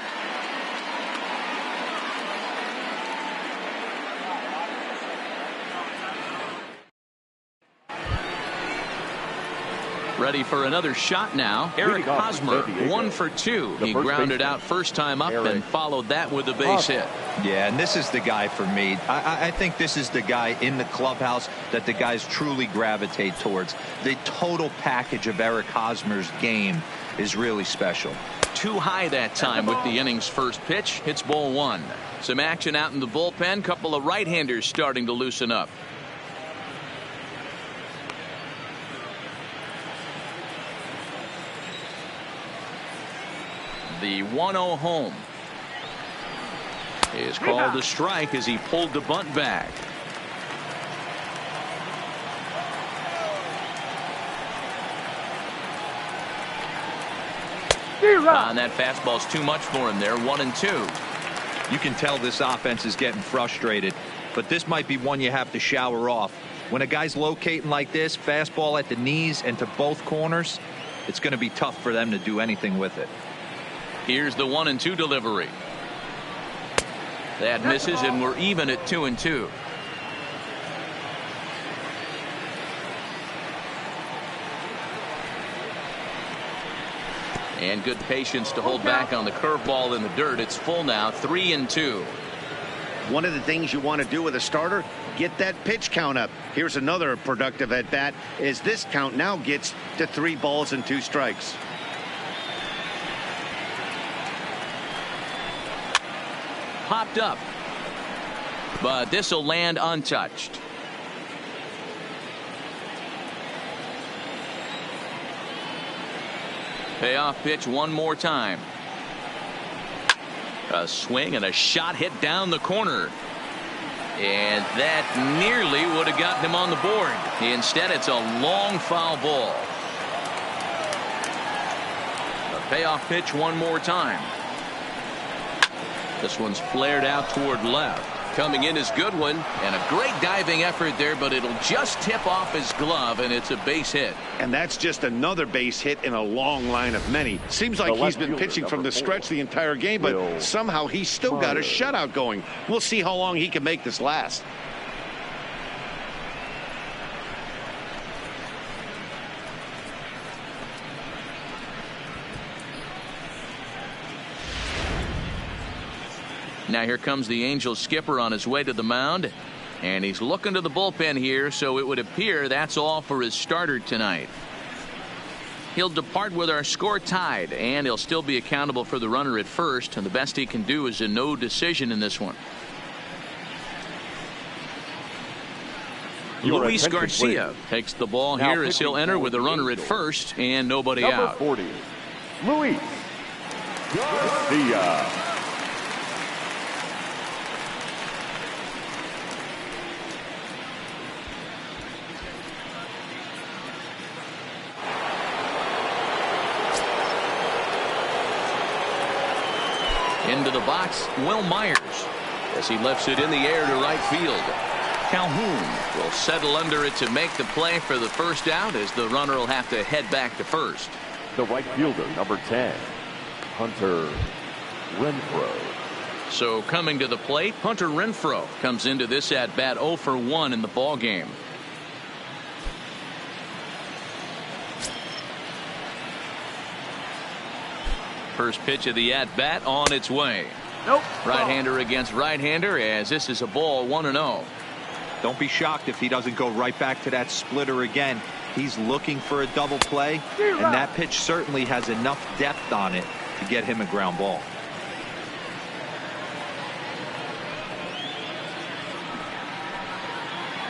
Ready for another shot now. Eric Hosmer, 1 for 2. He grounded out first time up and followed that with a base hit. Yeah, and this is the guy for me. I think this is the guy in the clubhouse that the guys truly gravitate towards. The total package of Eric Hosmer's game is really special. Too high that time with the inning's first pitch. Hits ball 1. Some action out in the bullpen. Couple of right-handers starting to loosen up. The 1-0 home is called a strike as he pulled the bunt back. And that fastball's too much for him there. 1-2. You can tell this offense is getting frustrated, but this might be one you have to shower off. When a guy's locating like this, fastball at the knees and to both corners, it's going to be tough for them to do anything with it. Here's the 1-2 delivery. That misses, and we're even at 2-2. And good patience to hold back on the curveball in the dirt. It's full now, 3-2. One of the things you want to do with a starter, get that pitch count up. Here's another productive at bat as this count now gets to 3 balls and 2 strikes. Popped up, but this will land untouched. Payoff pitch one more time. A swing and a shot hit down the corner. And that nearly would have gotten him on the board. Instead, it's a long foul ball. A payoff pitch one more time. This one's flared out toward left. Coming in is Goodwin, and a great diving effort there, but it'll just tip off his glove, and it's a base hit. And that's just another base hit in a long line of many. Seems like he's been pitching from the stretch the entire game, but somehow he's still got a shutout going. We'll see how long he can make this last. Now here comes the Angels skipper on his way to the mound, and he's looking to the bullpen here, so it would appear that's all for his starter tonight. He'll depart with our score tied, and he'll still be accountable for the runner at first, and the best he can do is a no decision in this one. Luis Garcia takes the ball now here as he'll enter with a runner at first and nobody out. Number 40, Luis Garcia. Into the box, Will Myers, as he lifts it in the air to right field. Calhoun will settle under it to make the play for the first out, as the runner will have to head back to first. The right fielder, number 10, Hunter Renfroe. So coming to the plate, Hunter Renfroe comes into this at bat 0 for 1 in the ball game. First pitch of the at-bat on its way. Right-hander against right-hander, as this is a ball 1-0. Don't be shocked if he doesn't go right back to that splitter again. He's looking for a double play, and that pitch certainly has enough depth on it to get him a ground ball.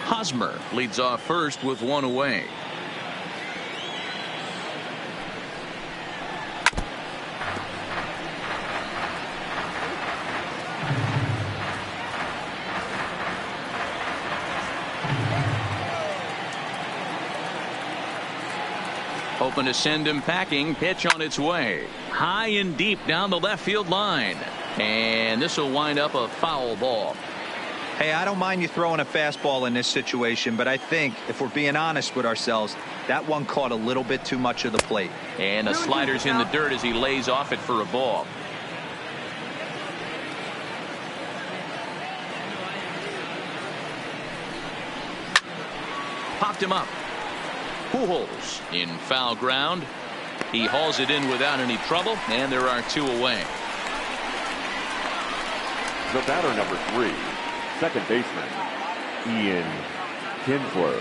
Hosmer leads off first with one away. Hoping to send him packing. Pitch on its way. High and deep down the left field line. And this will wind up a foul ball. Hey, I don't mind you throwing a fastball in this situation, but I think if we're being honest with ourselves, that one caught a little bit too much of the plate. And the slider's in the dirt as he lays off it for a ball. Popped him up. Pujols in foul ground. He hauls it in without any trouble, and there are two away. The batter, number 3, second baseman, Ian Kinsler.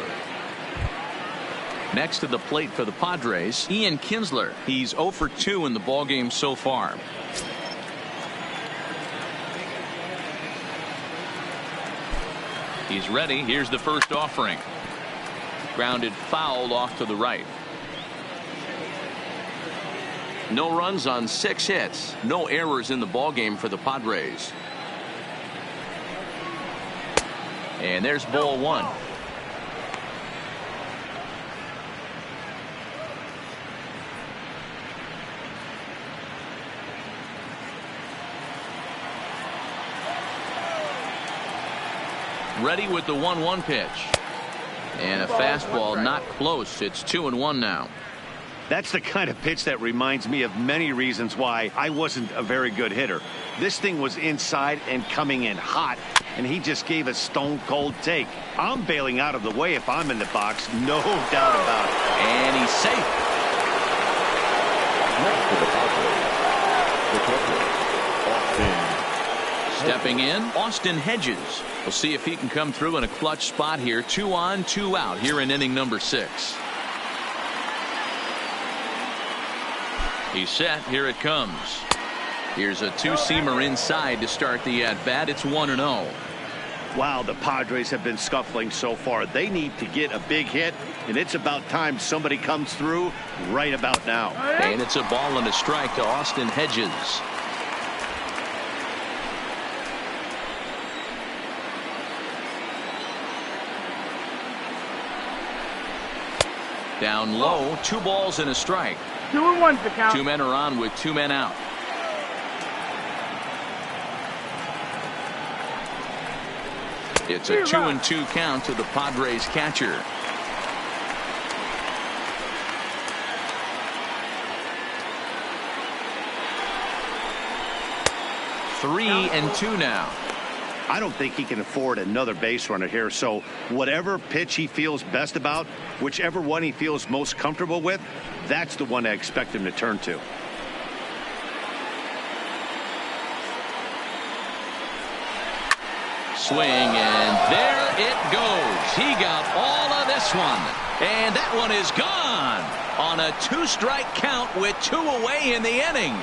Next to the plate for the Padres, Ian Kinsler. He's 0 for 2 in the ballgame so far. He's ready. Here's the first offering. Grounded foul off to the right. No runs on 6 hits. No errors in the ballgame for the Padres. And there's ball 1. Ready with the 1-1 pitch. And a fastball not close. It's 2-1 now. That's the kind of pitch that reminds me of many reasons why I wasn't a very good hitter. This thing was inside and coming in hot, and he just gave a stone-cold take. I'm bailing out of the way if I'm in the box, no doubt about it. And he's safe. Next to the Padres, the catcher, Austin. Stepping in, Austin Hedges. We'll see if he can come through in a clutch spot here. 2 on, 2 out here in inning number 6. He's set. Here it comes. Here's a two-seamer inside to start the at-bat. It's 1-0. Wow, the Padres have been scuffling so far. They need to get a big hit, and it's about time somebody comes through right about now. And it's a ball and a strike to Austin Hedges. Down low, 2 balls and a strike. 2-1's the count. 2 men are on with 2 men out. It's a 2-2 count to the Padres catcher. Three and 2 now. I don't think he can afford another base runner here, so whatever pitch he feels best about, whichever one he feels most comfortable with, that's the one I expect him to turn to. Swing, and there it goes. He got all of this one, and that one is gone on a 2-strike count with 2 away in the inning.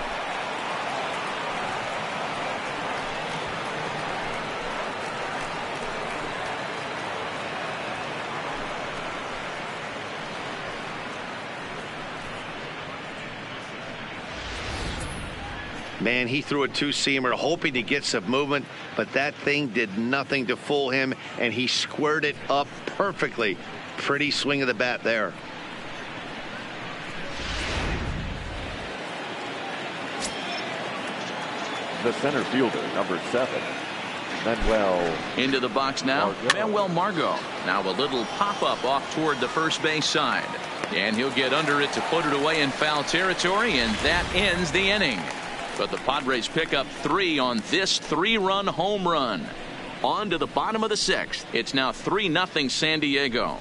Man, he threw a 2-seamer hoping to get some movement, but that thing did nothing to fool him, and he squared it up perfectly. Pretty swing of the bat there. The center fielder, number 7, Manuel. Into the box now, Manuel Margot. Now a little pop-up off toward the first base side. And he'll get under it to put it away in foul territory, and that ends the inning. But the Padres pick up 3 on this 3-run home run. On to the bottom of the 6th. It's now 3-0 San Diego.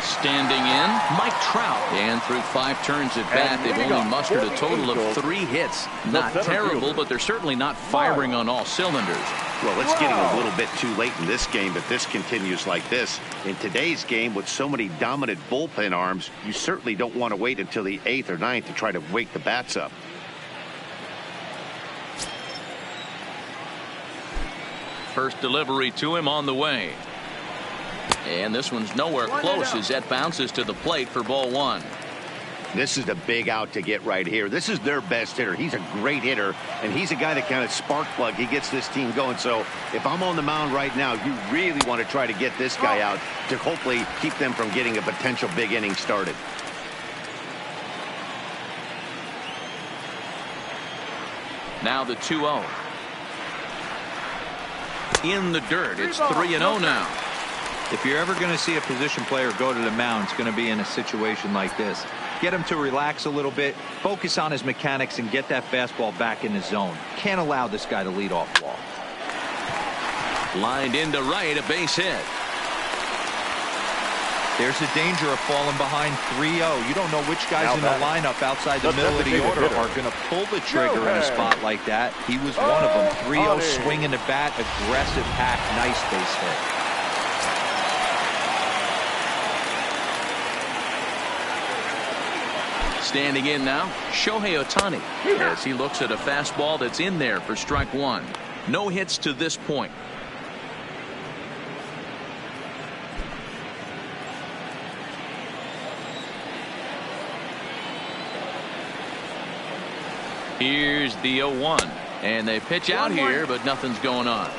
Standing in, Mike Trout. And through 5 turns at bat, they've only mustered a total of 3 hits. Not terrible, but they're certainly not firing on all cylinders. Well, it's getting a little bit too late in this game if this continues like this. In today's game, with so many dominant bullpen arms, you certainly don't want to wait until the 8th or 9th to try to wake the bats up. First delivery to him on the way. And this one's nowhere close as that bounces to the plate for ball 1. This is a big out to get right here. This is their best hitter. He's a great hitter, and he's a guy that kind of spark plug. He gets this team going. So if I'm on the mound right now, you really want to try to get this guy out to hopefully keep them from getting a potential big inning started. Now the 2-0. In the dirt. It's 3-0 now. If you're ever going to see a position player go to the mound, it's going to be in a situation like this. Get him to relax a little bit, focus on his mechanics, and get that fastball back in the zone. Can't allow this guy to lead off walk. Lined into right, a base hit. There's the danger of falling behind 3-0. You don't know which guys in the lineup outside the middle of the order are going to pull the trigger in a spot like that. He was one of them. 3-0 swinging the bat, aggressive hack, nice base hit. Standing in now, Shohei Ohtani, as he looks at a fastball that's in there for strike 1. No hits to this point. Here's the 0-1, and they pitch out here, but nothing's going on.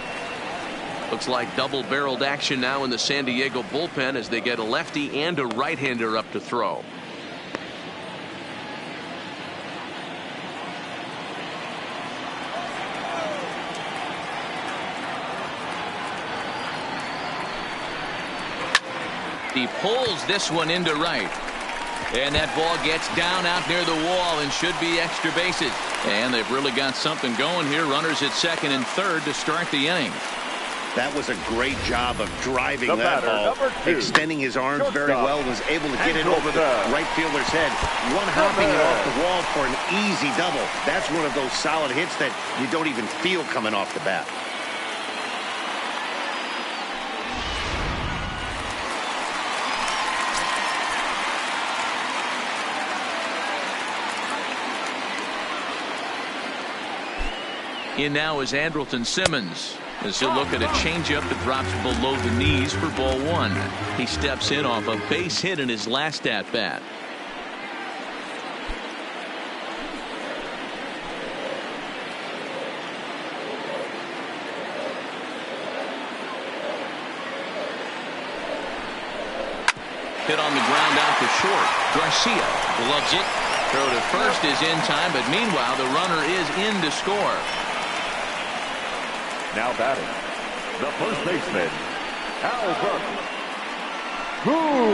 Looks like double-barreled action now in the San Diego bullpen as they get a lefty and a right-hander up to throw. He pulls this one into right. And that ball gets down out near the wall and should be extra bases. And they've really got something going here. Runners at second and third to start the inning. That was a great job of driving that ball, extending his arms very well, was able to get it over the right fielder's head, one hopping it off the wall for an easy double. That's one of those solid hits that you don't even feel coming off the bat. In now is Andrelton Simmons, as he'll look at a changeup that drops below the knees for ball one. He steps in off a base hit in his last at bat. Hit on the ground out to short. Garcia gloves it. Throw to first is in time, but meanwhile the runner is in to score. Now batting, the first baseman, Albert.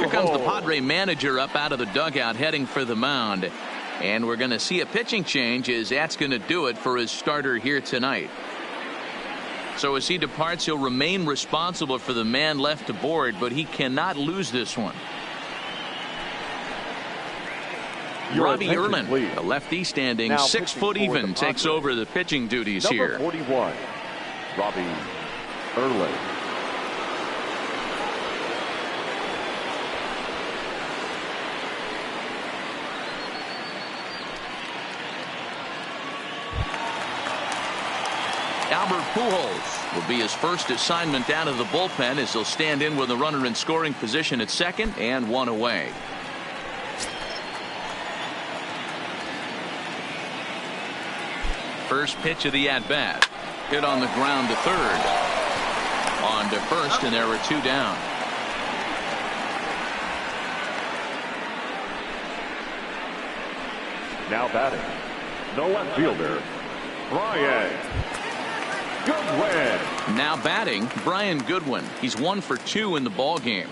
Here comes the Padre manager up out of the dugout heading for the mound. And we're going to see a pitching change, as that's going to do it for his starter here tonight. So as he departs, he'll remain responsible for the man left aboard, but he cannot lose this one. Robbie Erlin, a lefty standing now 6 foot even, takes over the pitching duties here. Number 41, Robbie Erlin. Albert Pujols will be his first assignment out of the bullpen, as he'll stand in with a runner in scoring position at second and one away. First pitch of the at-bat. Hit on the ground to third. On to first, and there were two down. Now batting, the left fielder, Brian Goodwin. Now batting, Brian Goodwin. He's 1 for 2 in the ball game.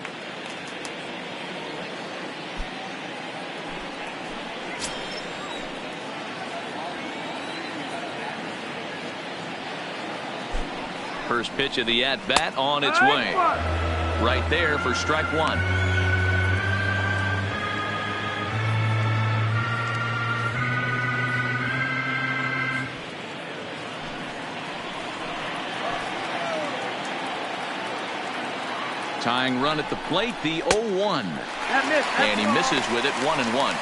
First pitch of the at-bat on its way. Right there for strike one. Tying run at the plate, the 0-1. And he misses with it, 1-1.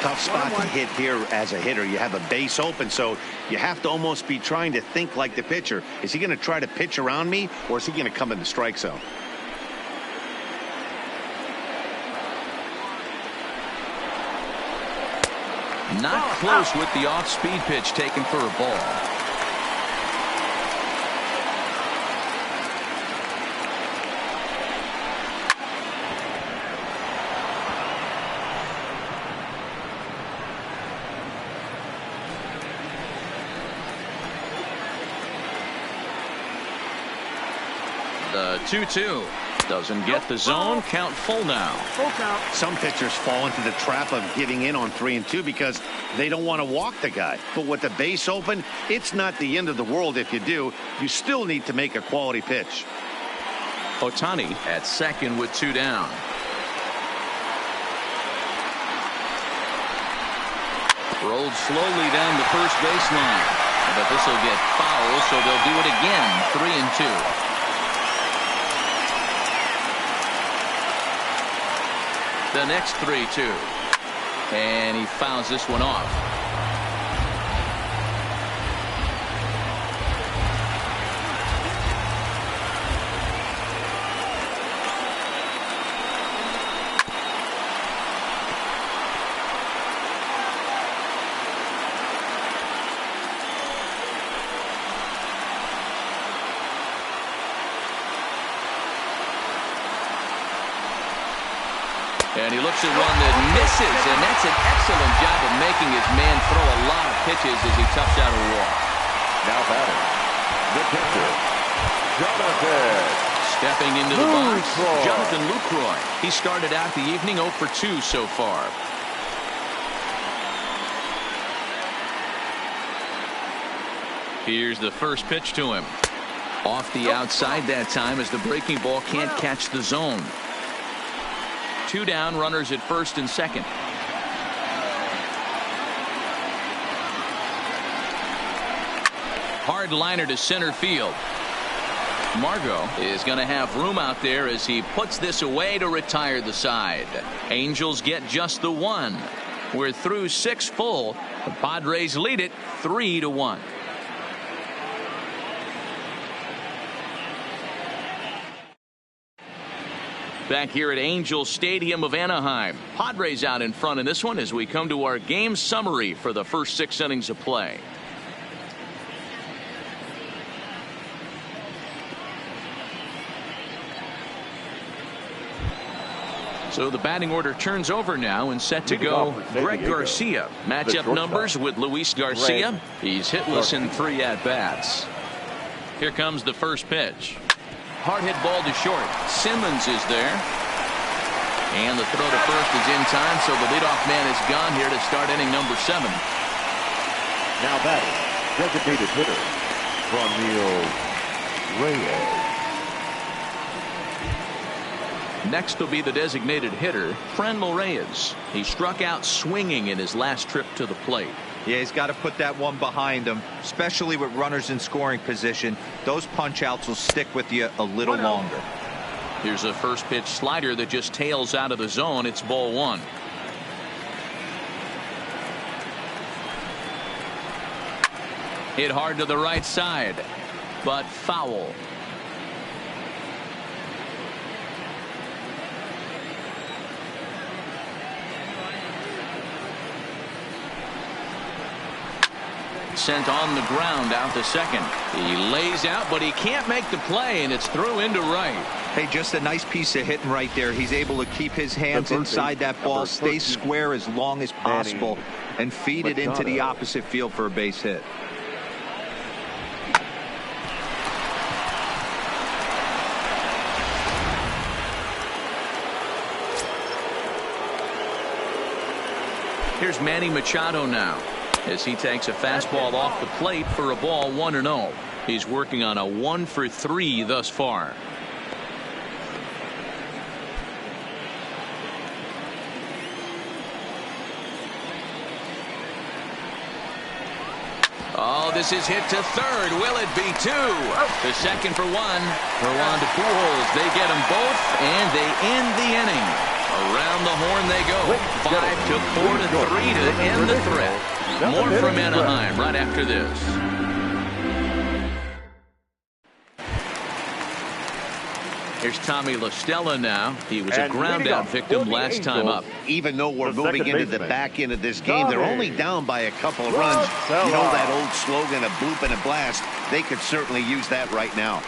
Tough spot to hit here as a hitter. You have a base open, so you have to almost be trying to think like the pitcher. Is he going to try to pitch around me, or is he going to come in the strike zone? Not close with the off-speed pitch taken for a ball. The 2-2 doesn't get the zone. Count full now. Some pitchers fall into the trap of giving in on 3-2 because they don't want to walk the guy. But with the base open, it's not the end of the world if you do. You still need to make a quality pitch. Ohtani at second with 2 down. Rolled slowly down the first baseline. But this will get foul, so they'll do it again. 3-2. The next 3-2. And he fouls this one off. And he looks at one that misses, and that's an excellent job of making his man throw a lot of pitches as he toughs out a walk. Now batting, the pitcher, Jonathan Stepping into the box, Jonathan Lucroy. He started out the evening 0 for 2 so far. Here's the first pitch to him. Off the outside that time as the breaking ball can't catch the zone. 2 down, runners at first and second. Hard liner to center field. Margot is going to have room out there as he puts this away to retire the side. Angels get just the 1. We're through 6 full. The Padres lead it 3-1. Back here at Angel Stadium of Anaheim. Padres out in front in this one as we come to our game summary for the first 6 innings of play. So the batting order turns over now and set to go Greg Garcia. Matchup numbers with Luis Garcia. He's hitless in 3 at-bats. Here comes the first pitch. Hard hit ball to short. Simmons is there. And the throw to first is in time, so the leadoff man is gone here to start inning number 7. Now batting, designated hitter, Franmil Reyes. Next will be the designated hitter, Franmil Reyes. He struck out swinging in his last trip to the plate. Yeah, he's got to put that one behind him, especially with runners in scoring position. Those punch outs will stick with you a little longer. Here's a first pitch slider that just tails out of the zone. It's ball 1. Hit hard to the right side, but foul. Sent on the ground out to second. He lays out, but he can't make the play, and it's through into right. Hey, just a nice piece of hitting right there. He's able to keep his hands inside that ball, stay square as long as possible, and feed it into the opposite field for a base hit. Here's Manny Machado now, as he takes a fastball off the plate for a ball 1-0. He's working on a 1 for 3 thus far. Oh, this is hit to third. Will it be 2? The second for 1. Verlander Pujols. They get them both, and they end the inning. Around the horn they go. 5 to 4 to 3 to end the threat. More from Anaheim right after this. Here's Tommy La Stella now. He was a ground-out victim last time up. Even though we're moving into the back end of this game, they're only down by a couple of runs. You know that old slogan, a bloop and a blast? They could certainly use that right now.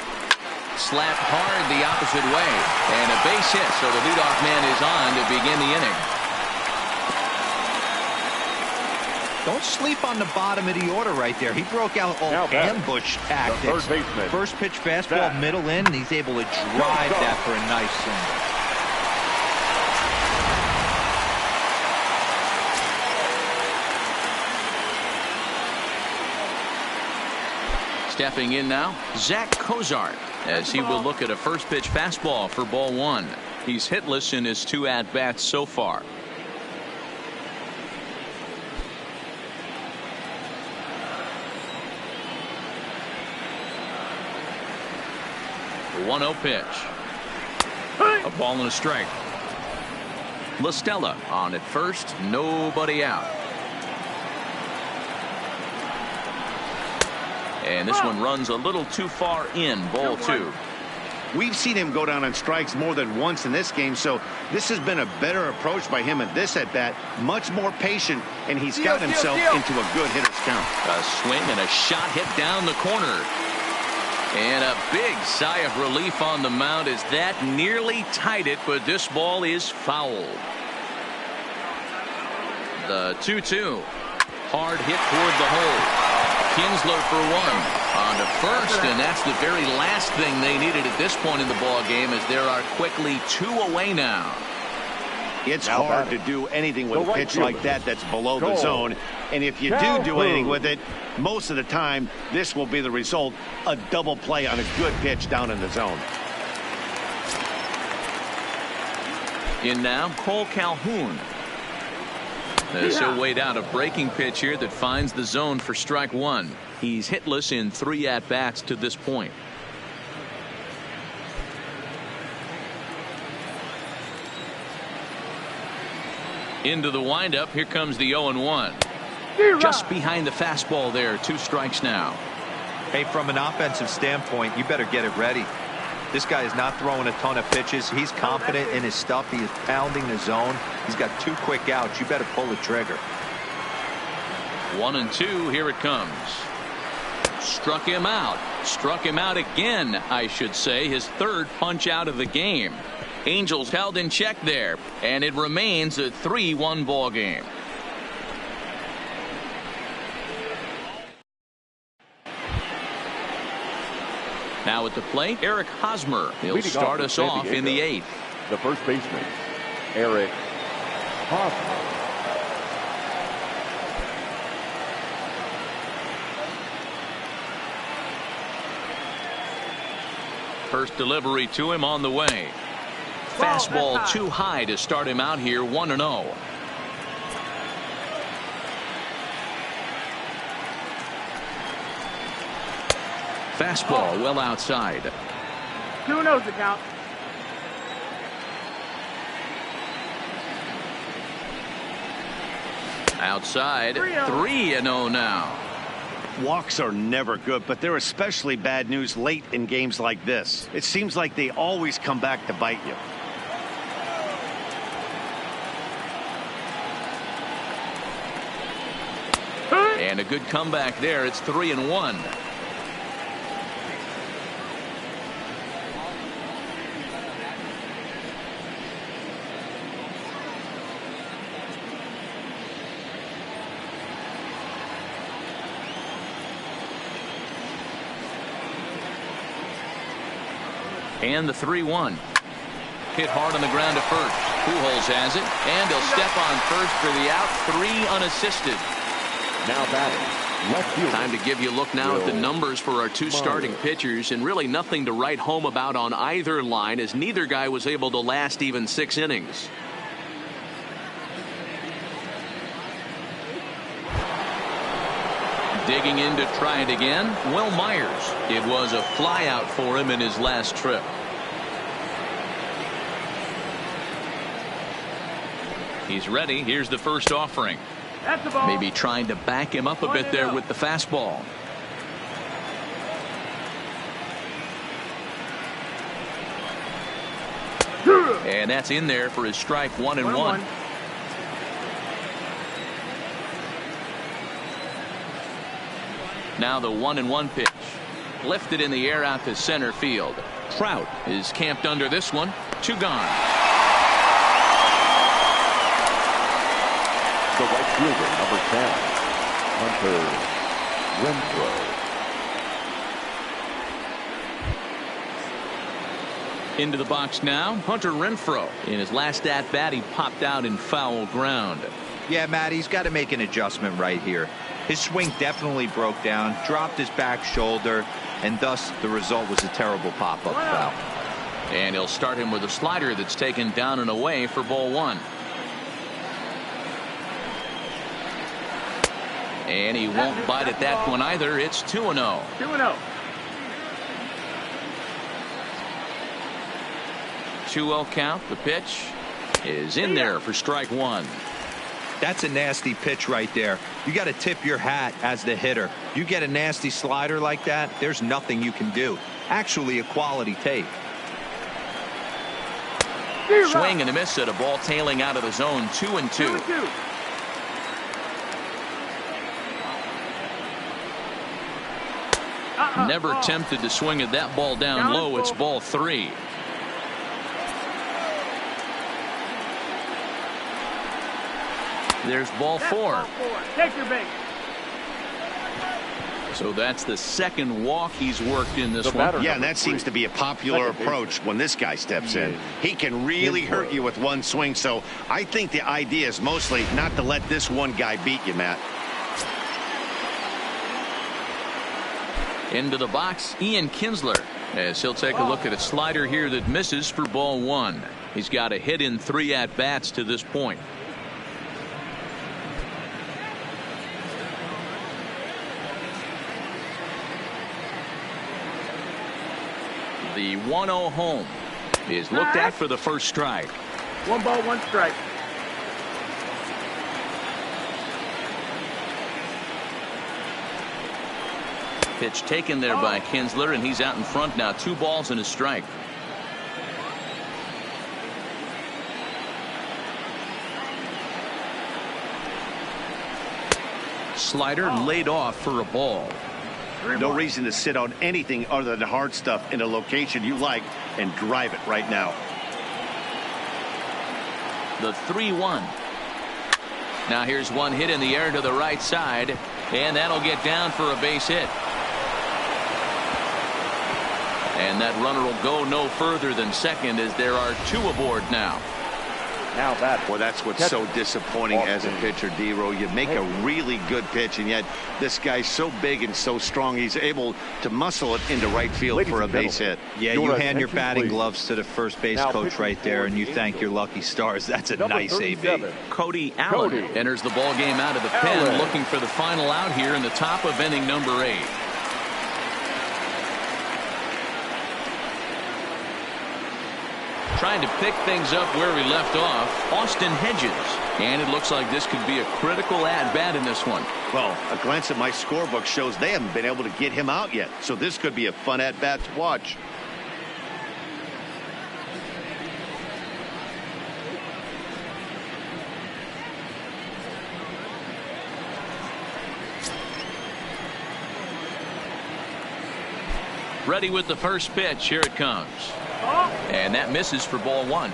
Slapped hard the opposite way. And a base hit, so the leadoff man is on to begin the inning. Don't sleep on the bottom of the order right there. He broke out all ambush tactics. First pitch fastball middle in, and he's able to drive that for a nice single. Stepping in now, Zach Cozart, as he will look at a first pitch fastball for ball 1. He's hitless in his 2 at-bats so far. The 1-0 pitch. A ball and a strike. La Stella on at first, nobody out. And this one runs a little too far in, ball 2. We've seen him go down on strikes more than once in this game, so this has been a better approach by him at this at-bat. Much more patient, and he's got himself into a good hitter's count. A swing and a shot hit down the corner. And a big sigh of relief on the mound as that nearly tied it, but this ball is fouled. The 2-2. Hard hit toward the hole. Kinsler for one. On to first, and that's the very last thing they needed at this point in the ball game, as there are quickly 2 away now. It's hard to do anything with a pitch like that that's below the zone. And if you do anything with it, most of the time, this will be the result, a double play on a good pitch down in the zone. In now, Cole Calhoun. As he'll wait out a breaking pitch here that finds the zone for strike one. He's hitless in 3 at-bats to this point. Into the windup. Here comes the 0-1. Just behind the fastball there. 2 strikes now. Hey, from an offensive standpoint, you better get it ready. This guy is not throwing a ton of pitches. He's confident in his stuff. He is pounding the zone. He's got 2 quick outs. You better pull the trigger. 1-2. Here it comes. Struck him out. Struck him out again, I should say. His 3rd punch out of the game. Angels held in check there, and it remains a 3-1 ball game. Now at the plate, Eric Hosmer. He'll start us off in the 8th. The first baseman, Eric Hosmer. First delivery to him on the way. Fastball too high to start him out here. 1-0. Fastball well outside. 2-0 the count. Outside. 3-0 now. Walks are never good, but they're especially bad news late in games like this. It seems like they always come back to bite you. And a good comeback there. It's 3-1. And the 3-1. Hit hard on the ground to first. Pujols has it, and he'll step on first for the out. 3 unassisted. Now batting, left field. Time to give you a look now at the numbers for our 2 starting pitchers, and really nothing to write home about on either line, as neither guy was able to last even 6 innings. Digging in to try it again, Will Myers. It was a fly out for him in his last trip. He's ready. Here's the first offering. That's the ball. Maybe trying to back him up a bit there with the fastball. And that's in there for his strike. 1-1. Now the 1-1 pitch. Lifted in the air out to center field. Trout is camped under this one. 2 gone. The right fielder, number 10, Hunter Renfroe. Into the box now, Hunter Renfroe. In his last at-bat, he popped out in foul ground. Yeah, Matt, he's got to make an adjustment right here. His swing definitely broke down, dropped his back shoulder, and thus the result was a terrible pop-up foul. And he'll start him with a slider that's taken down and away for ball 1. And he won't bite at that one either. It's 2-0. 2-0. 2-0 count. The pitch is in there for strike 1. That's a nasty pitch right there. You got to tip your hat as the hitter. You get a nasty slider like that, there's nothing you can do. Actually a quality take. Swing and a miss at a ball tailing out of the zone. 2-2. 2-2. Never tempted to swing at that ball down low. It's ball 3. There's ball 4. Take your bait. So that's the second walk he's worked in this one. Yeah, and that seems to be a popular approach when this guy steps in. He can really hurt you with one swing, so I think the idea is mostly not to let this one guy beat you, Matt. Into the box, Ian Kinsler, as he'll take a look at a slider here that misses for ball one. He's got a hit in 3 at-bats to this point. The 1-0 home is looked at for the first strike. 1 ball, 1 strike. Pitch taken there by Kinsler, and he's out in front now. 2 balls and a strike. Slider laid off for a ball. No reason to sit on anything other than the hard stuff in a location you like and drive it right now. The 3-1. Now here's one hit in the air to the right side, and that'll get down for a base hit. And that runner will go no further than second as there are 2 aboard now. Now that. Well, that's what's so disappointing as a pitcher, D-Row. You make a really good pitch, and yet this guy's so big and so strong, he's able to muscle it into right field for a base hit. Yeah, you hand your batting gloves to the first base coach right there, and you thank your lucky stars. That's a nice AB. Cody Allen enters the ball game out of the pen, looking for the final out here in the top of inning number 8. Trying to pick things up where we left off, Austin Hedges. And it looks like this could be a critical at-bat in this one. Well, a glance at my scorebook shows they haven't been able to get him out yet. So this could be a fun at-bat to watch. Ready with the first pitch. Here it comes. And that misses for ball 1.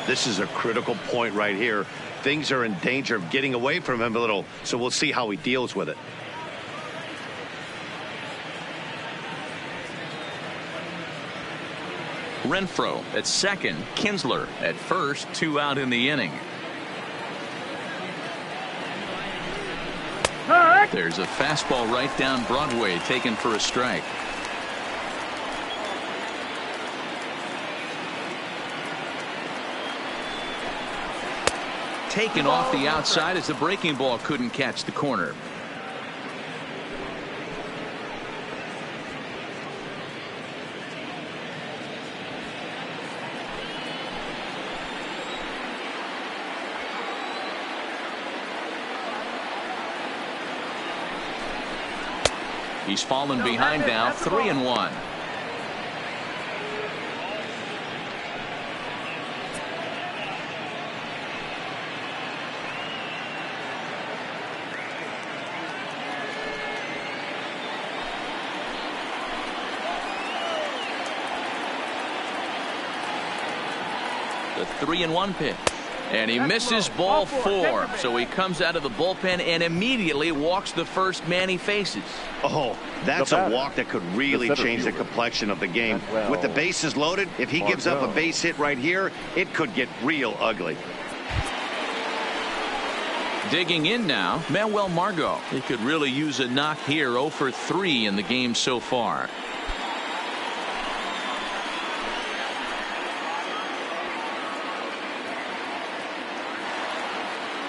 This is a critical point right here. Things are in danger of getting away from him a little, so we'll see how he deals with it. Renfroe at second, Kinsler at first, 2 out in the inning. There's a fastball right down Broadway, taken for a strike. Taken off the outside as the breaking ball couldn't catch the corner. He's fallen behind now, 3-1. The 3-1 pitch. And he misses ball 4. So he comes out of the bullpen and immediately walks the first man he faces. Oh, that's a walk that could really change the complexion of the game. With the bases loaded, if he gives up a base hit right here, it could get real ugly. Digging in now, Manuel Margot. He could really use a knock here. 0 for 3 in the game so far.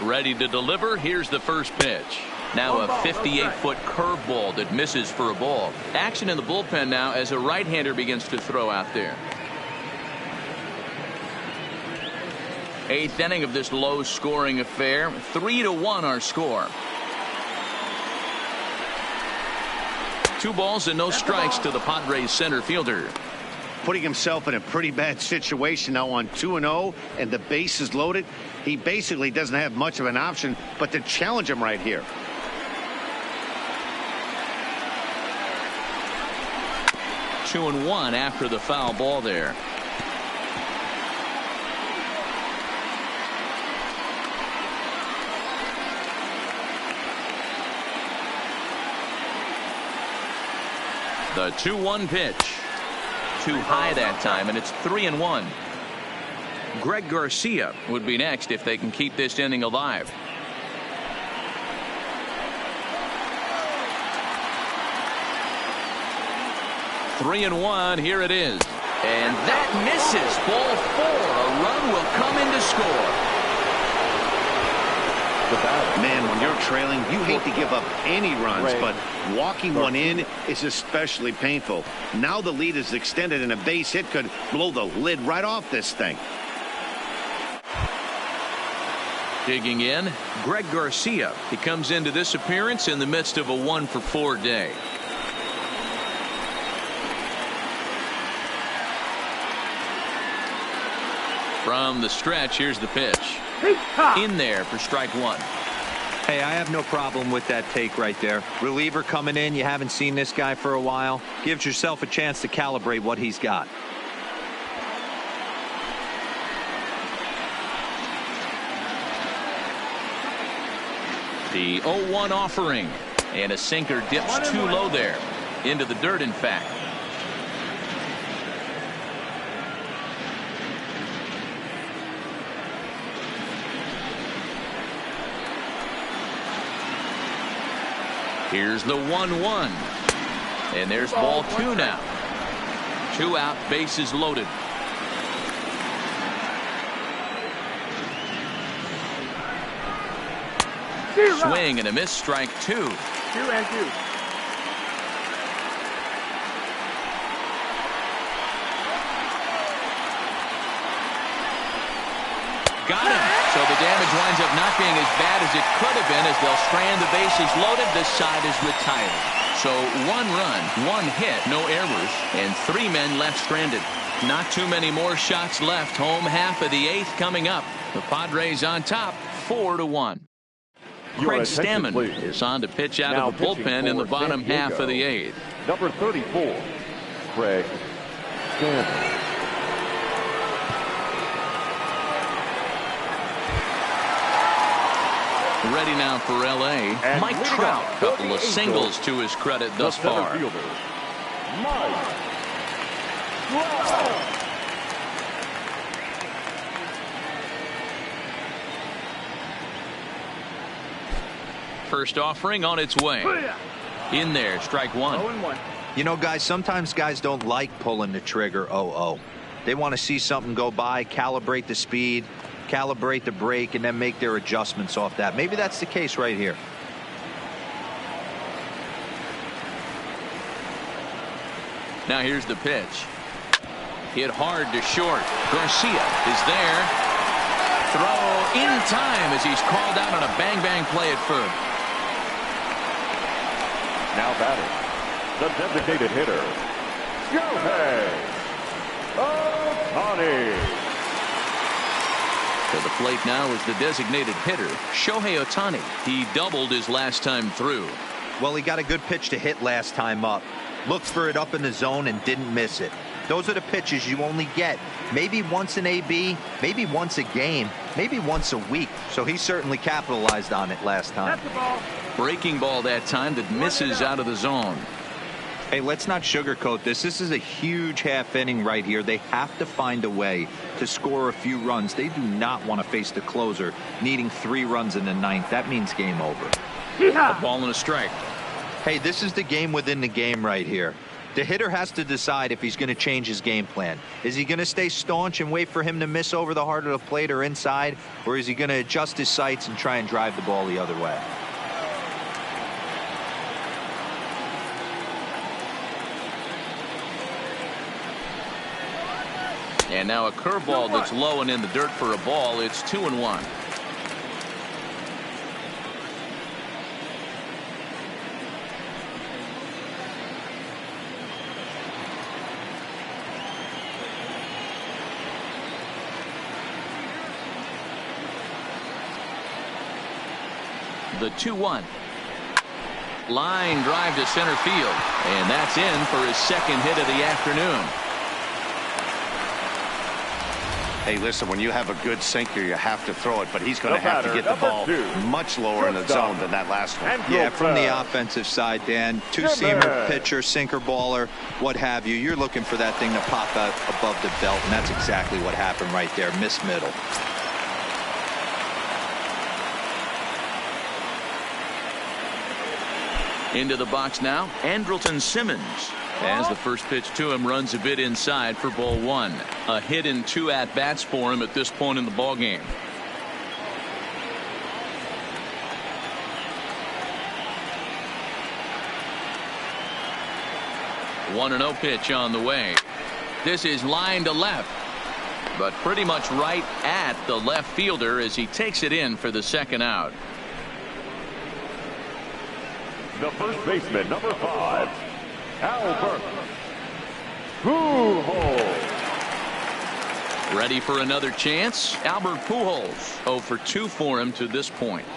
Ready to deliver. Here's the first pitch. Now a 58-foot curveball that misses for a ball. Action in the bullpen now as a right-hander begins to throw out there. 8th inning of this low-scoring affair. 3-1 our score. 2 balls and no strikes to the Padres center fielder. Putting himself in a pretty bad situation now on 2-0 and the base is loaded. He basically doesn't have much of an option but to challenge him right here. Two and one after the foul ball there. The 2-1 pitch. Too high that time, and it's 3-1. Greg Garcia would be next if they can keep this inning alive. Three and one. Here it is. And that misses. Ball 4. A run will come in to score. Man, when you're trailing, you hate to give up any runs, but walking one in is especially painful. Now the lead is extended, and a base hit could blow the lid right off this thing. Digging in, Greg Garcia. He comes into this appearance in the midst of a 1-for-4 day. From the stretch, here's the pitch. In there for strike 1. Hey, I have no problem with that take right there. Reliever coming in. You haven't seen this guy for a while. Gives yourself a chance to calibrate what he's got. The 0-1 offering. And a sinker dips too low there. Into the dirt, in fact. Here's the 1-1. And there's ball 2 now. 2 out, bases loaded. Swing and a miss, strike 2. 2 and 2. Got him. So the damage winds up not being as bad as it could have been as they'll strand the bases loaded. This side is retired. So 1 run, 1 hit, no errors, and 3 men left stranded. Not too many more shots left. Home half of the 8th coming up. The Padres on top, 4-1. Craig Stammen is on to pitch out of the bullpen in the bottom half of the 8th. Number 34, Craig Stammen. Ready now for L.A. And Mike Trout, couple of singles to his credit thus far. Mike Trout. First offering on its way. In there, strike 1. 0-1. You know, guys, sometimes guys don't like pulling the trigger 0-0. They want to see something go by, calibrate the speed, calibrate the brake, and then make their adjustments off that. Maybe that's the case right here. Now here's the pitch. Hit hard to short. Garcia is there. Throw in time as he's called out on a bang-bang play at first. Now batting, the designated hitter, Shohei Ohtani. To the plate now is the designated hitter, Shohei Ohtani. He doubled his last time through. Well, he got a good pitch to hit last time up. Looked for it up in the zone and didn't miss it. Those are the pitches you only get maybe once in AB, maybe once a game, maybe once a week. So he certainly capitalized on it last time. That's the ball. Breaking ball that time that misses out of the zone. Hey, let's not sugarcoat this. This is a huge half inning right here. They have to find a way to score a few runs. They do not want to face the closer needing 3 runs in the 9th. That means game over. A ball and a strike. Hey, this is the game within the game right here. The hitter has to decide if he's going to change his game plan. Is he going to stay staunch and wait for him to miss over the heart of the plate or inside, or is he going to adjust his sights and try and drive the ball the other way? And now a curveball that's low and in the dirt for a ball. It's 2-1. The 2-1. Line drive to center field. And that's in for his second hit of the afternoon. Hey, listen, when you have a good sinker, you have to throw it, but he's going to have to get the ball much lower in the zone than that last one. Yeah, from the offensive side, Dan, two-seamer, pitcher, sinker, baller, what have you. You're looking for that thing to pop out above the belt, and that's exactly what happened right there. Miss middle. Into the box now, Andrelton Simmons. As the first pitch to him runs a bit inside for ball one. A hit and 2 at-bats for him at this point in the ball game. One and 0 pitch on the way. This is line to left, but pretty much right at the left fielder as he takes it in for the second out. The first baseman, number 5, Albert Pujols. Ready for another chance? Albert Pujols 0 for 2 for him to this point.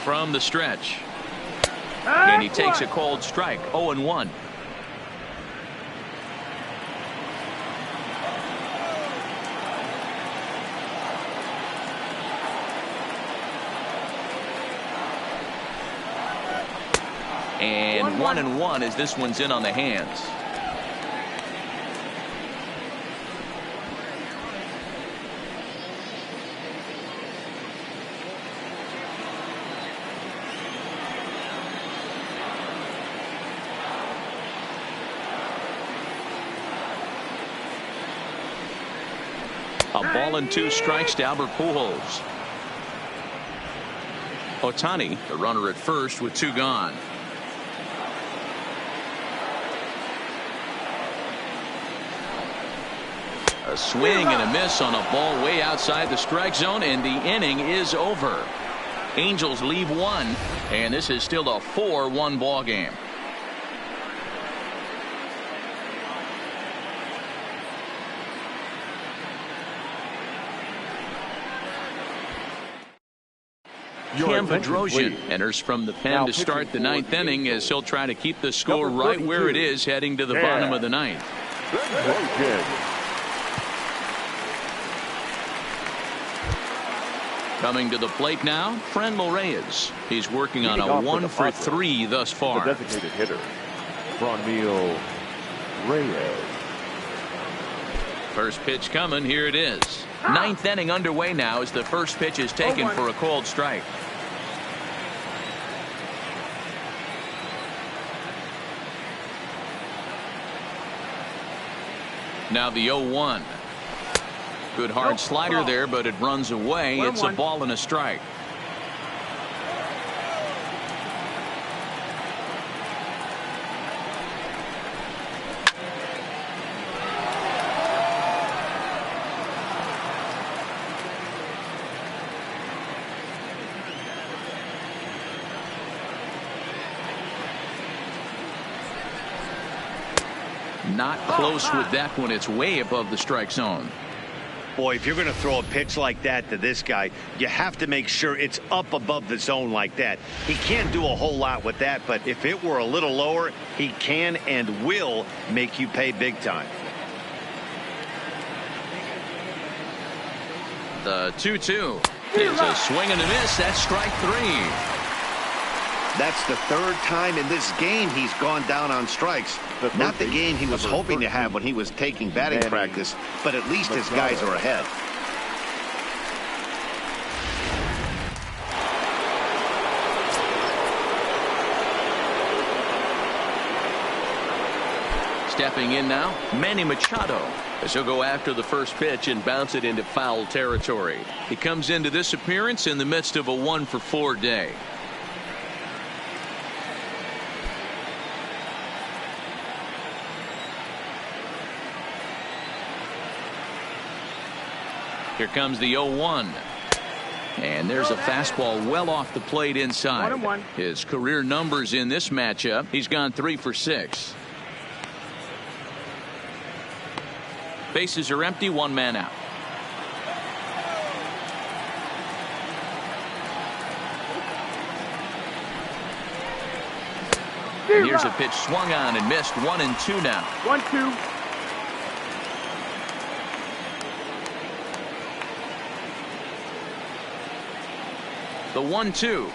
From the stretch. And he takes a cold strike. 0-1. And 1-1 as this one's in on the hands. A ball and 2 strikes to Albert Pujols. Ohtani, the runner at first with 2 gone. A swing and a miss on a ball way outside the strike zone, and the inning is over. Angels leave 1, and this is still a 4-1 ball game. Cam Bedrosian enters from the pen to start the 9th inning as he'll try to keep the score right where it is heading to the bottom of the 9th. Coming to the plate now, Franmil Reyes. He's working on a 1 for 3 thus far. The designated hitter, Franmil Reyes. First pitch coming. Here it is. 9th inning underway now as the first pitch is taken for a cold strike. Now the 0-1. Good hard slider there, but it runs away. It's a ball and a strike. Not close with that one. It's way above the strike zone. Boy, if you're going to throw a pitch like that to this guy, you have to make sure it's up above the zone like that. He can't do a whole lot with that, but if it were a little lower, he can and will make you pay big time. The 2-2 is a swing and a miss. That's strike 3. That's the 3rd time in this game he's gone down on strikes. Not the game he was hoping to have when he was taking batting practice, but at least his guys are ahead. Stepping in now, Manny Machado, as he'll go after the first pitch and bounce it into foul territory. He comes into this appearance in the midst of a 1 for 4 day. Here comes the 0-1. And there's a fastball well off the plate inside. 1-1. His career numbers in this matchup, he's gone 3 for 6. Bases are empty, 1 man out. And here's a pitch swung on and missed. 1-2 now. 1-2. The 1-2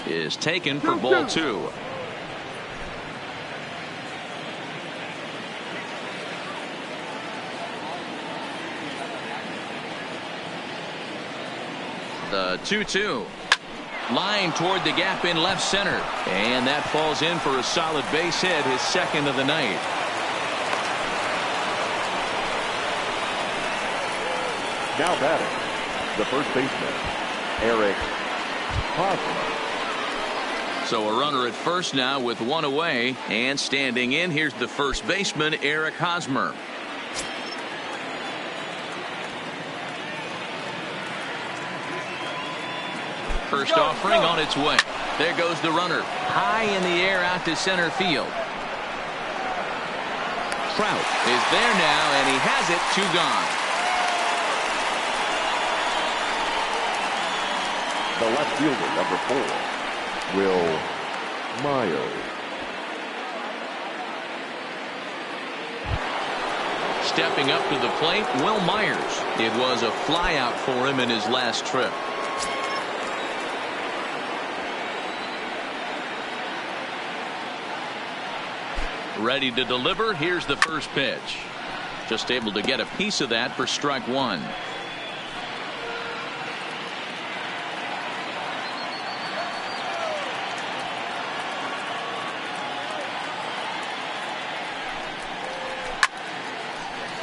is taken for ball 2. The 2-2. Line toward the gap in left center. And that falls in for a solid base hit, his second of the night. Now batting, the first baseman, Eric Hosmer. So a runner at first now with one away. And standing in, here's the first baseman, Eric Hosmer. First offering on its way. There goes the runner. High in the air out to center field. Trout is there now, and he has it. 2 gone. The left fielder, number 4, Will Myers. Stepping up to the plate, Will Myers. It was a flyout for him in his last trip. Ready to deliver. Here's the first pitch. Just able to get a piece of that for strike 1.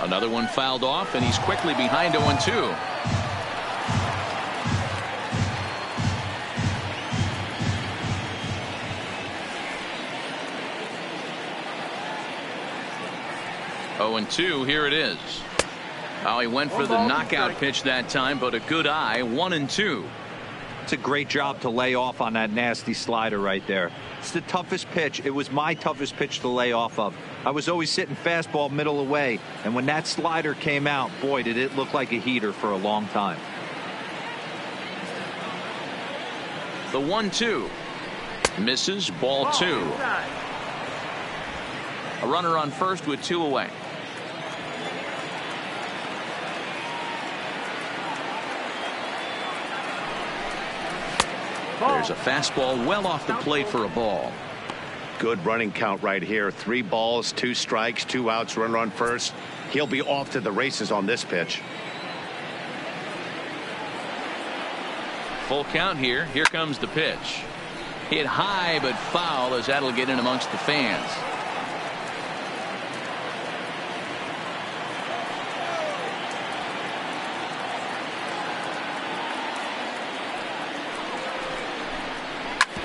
Another one fouled off, and he's quickly behind 0-2. And 2, here it is. Oh, he went for the knockout pitch that time, but a good eye. 1-2. It's a great job to lay off on that nasty slider right there. It's the toughest pitch. It was my toughest pitch to lay off of. I was always sitting fastball middle away, and when that slider came out, boy, did it look like a heater for a long time. The 1-2 misses. Ball 2. A runner on first with 2 away. There's a fastball well off the plate for a ball. Good running count right here. 3 balls, 2 strikes, 2 outs, runner on first. He'll be off to the races on this pitch. Full count here. Here comes the pitch. Hit high but foul, as that'll get in amongst the fans.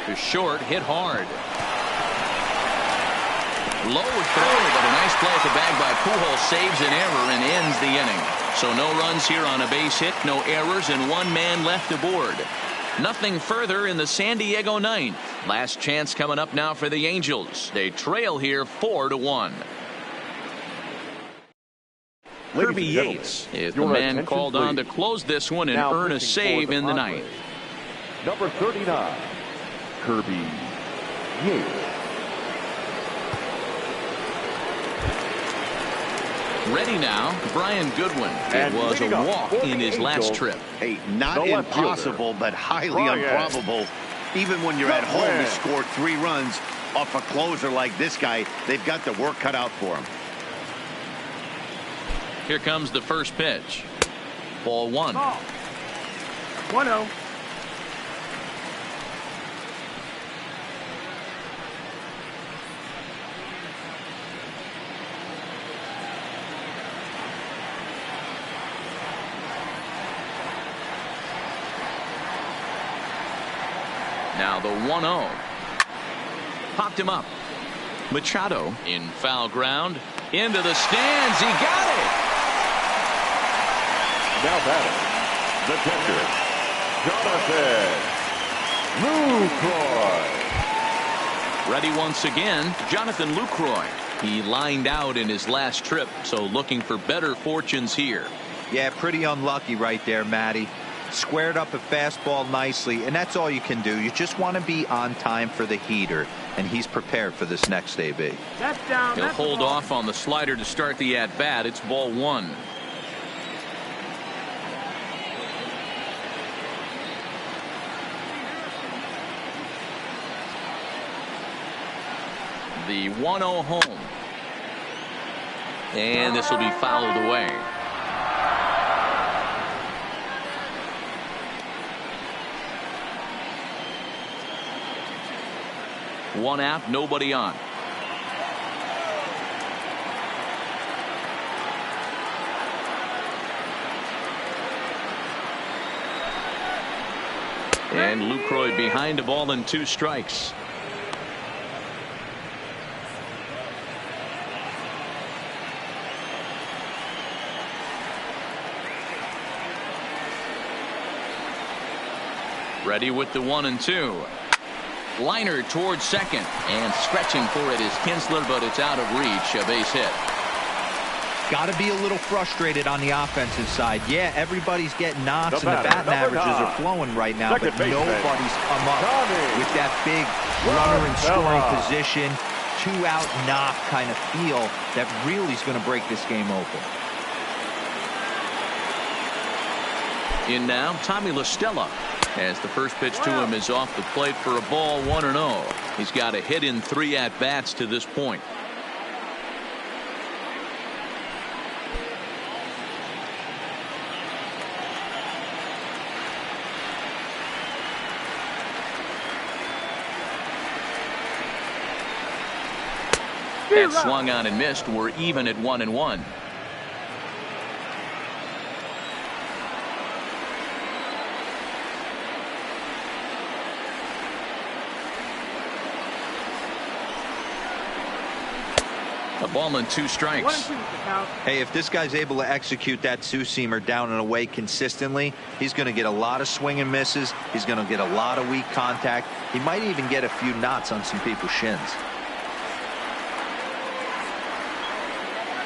To short, hit hard. Low throw, but a nice play at the bag by Pujols, saves an error and ends the inning. So no runs here on a base hit, no errors, and 1 man left aboard. Nothing further in the San Diego ninth. Last chance coming up now for the Angels. They trail here 4-1. Kirby Yates is the man called on to close this one and earn a save in the ninth. Number 39, Kirby Yates. Ready now, Brian Goodwin. It was a walk in his last trip. Hey, not impossible, but highly improbable. Even when you're at home to score 3 runs off a closer like this guy, they've got the work cut out for him. Here comes the first pitch. Ball 1. 1-0. Now the 1-0. Popped him up. Machado in foul ground. Into the stands. He got it. Now batting, the catcher, Jonathan Lucroy. Ready once again, Jonathan Lucroy. He lined out in his last trip, so looking for better fortunes here. Yeah, pretty unlucky right there, Matty. Squared up a fastball nicely, and that's all you can do. You just want to be on time for the heater. and he's prepared for this next AB. That's down. He'll hold off on the slider to start the at-bat. It's ball one. The 1-0 home. And this will be fouled away. One out, nobody on. And Lucroy behind a ball and 2 strikes. Ready with the 1-2. Liner towards second, and stretching for it is Kinsler, but it's out of reach. A base hit. Got to be a little frustrated on the offensive side. Yeah, everybody's getting knocks, and the batting averages are flowing right now, but nobody's come up with that big runner in scoring position, 2-out knock kind of feel that really is going to break this game open. In now, Tommy La Stella, as the first pitch to him is off the plate for a ball, 1-0. He's got a hit in 3 at-bats to this point. That swung on and missed. We're even at 1-1. A ball and 2 strikes. Hey, if this guy's able to execute that 2-seamer down and away consistently, he's going to get a lot of swing and misses. He's going to get a lot of weak contact. He might even get a few knots on some people's shins.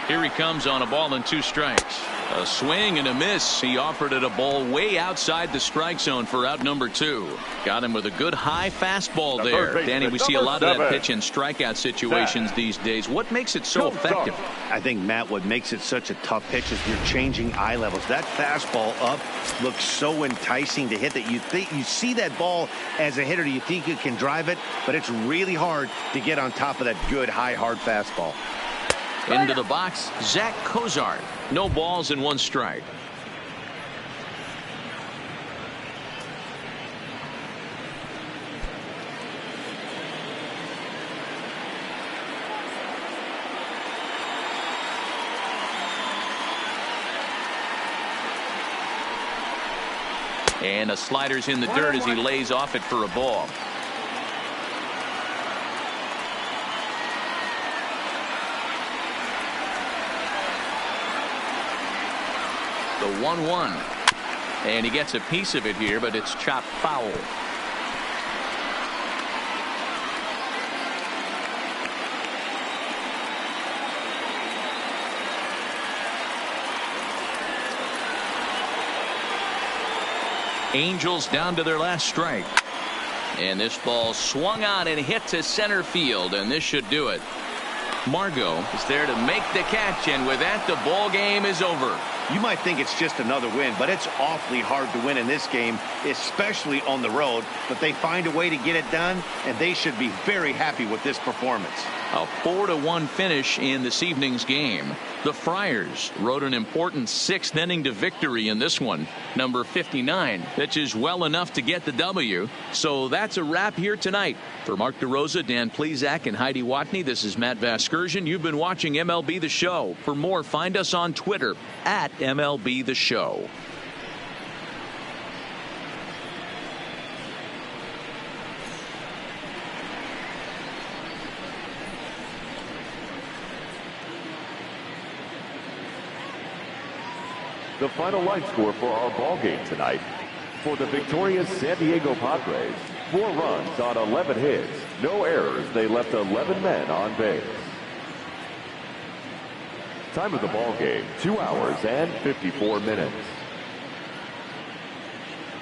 Here he comes on a ball and 2 strikes. A swing and a miss. He offered it a ball way outside the strike zone for out number 2. Got him with a good high fastball there. Danny, we see a lot of that pitch in strikeout situations these days. What makes it so effective? I think, Matt, what makes it such a tough pitch is you're changing eye levels. That fastball up looks so enticing to hit that you think you see that ball as a hitter. You think you can drive it, but it's really hard to get on top of that good high hard fastball. Into the box, Zach Cozart. No balls and 1 strike. And a slider's in the dirt as he lays off it for a ball. The 1-1, and he gets a piece of it here, but it's chopped foul. Angels down to their last strike, and this ball swung on and hit to center field, and this should do it. Margot is there to make the catch, and with that, the ball game is over. You might think it's just another win, but it's awfully hard to win in this game, especially on the road. But they find a way to get it done, and they should be very happy with this performance. A 4-1 finish in this evening's game. The Friars rode an important 6th inning to victory in this one. Number 59 pitches well enough to get the W. So that's a wrap here tonight. For Mark DeRosa, Dan Plesac, and Heidi Watney, this is Matt Vasgersian. You've been watching MLB The Show. For more, find us on Twitter at MLB The Show. The final line score for our ball game tonight. For the victorious San Diego Padres, 4 runs on 11 hits, no errors. They left 11 men on base. Time of the ball game, 2 hours and 54 minutes.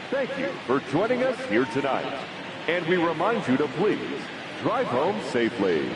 Thank you for joining us here tonight. And we remind you to please Drive home safely.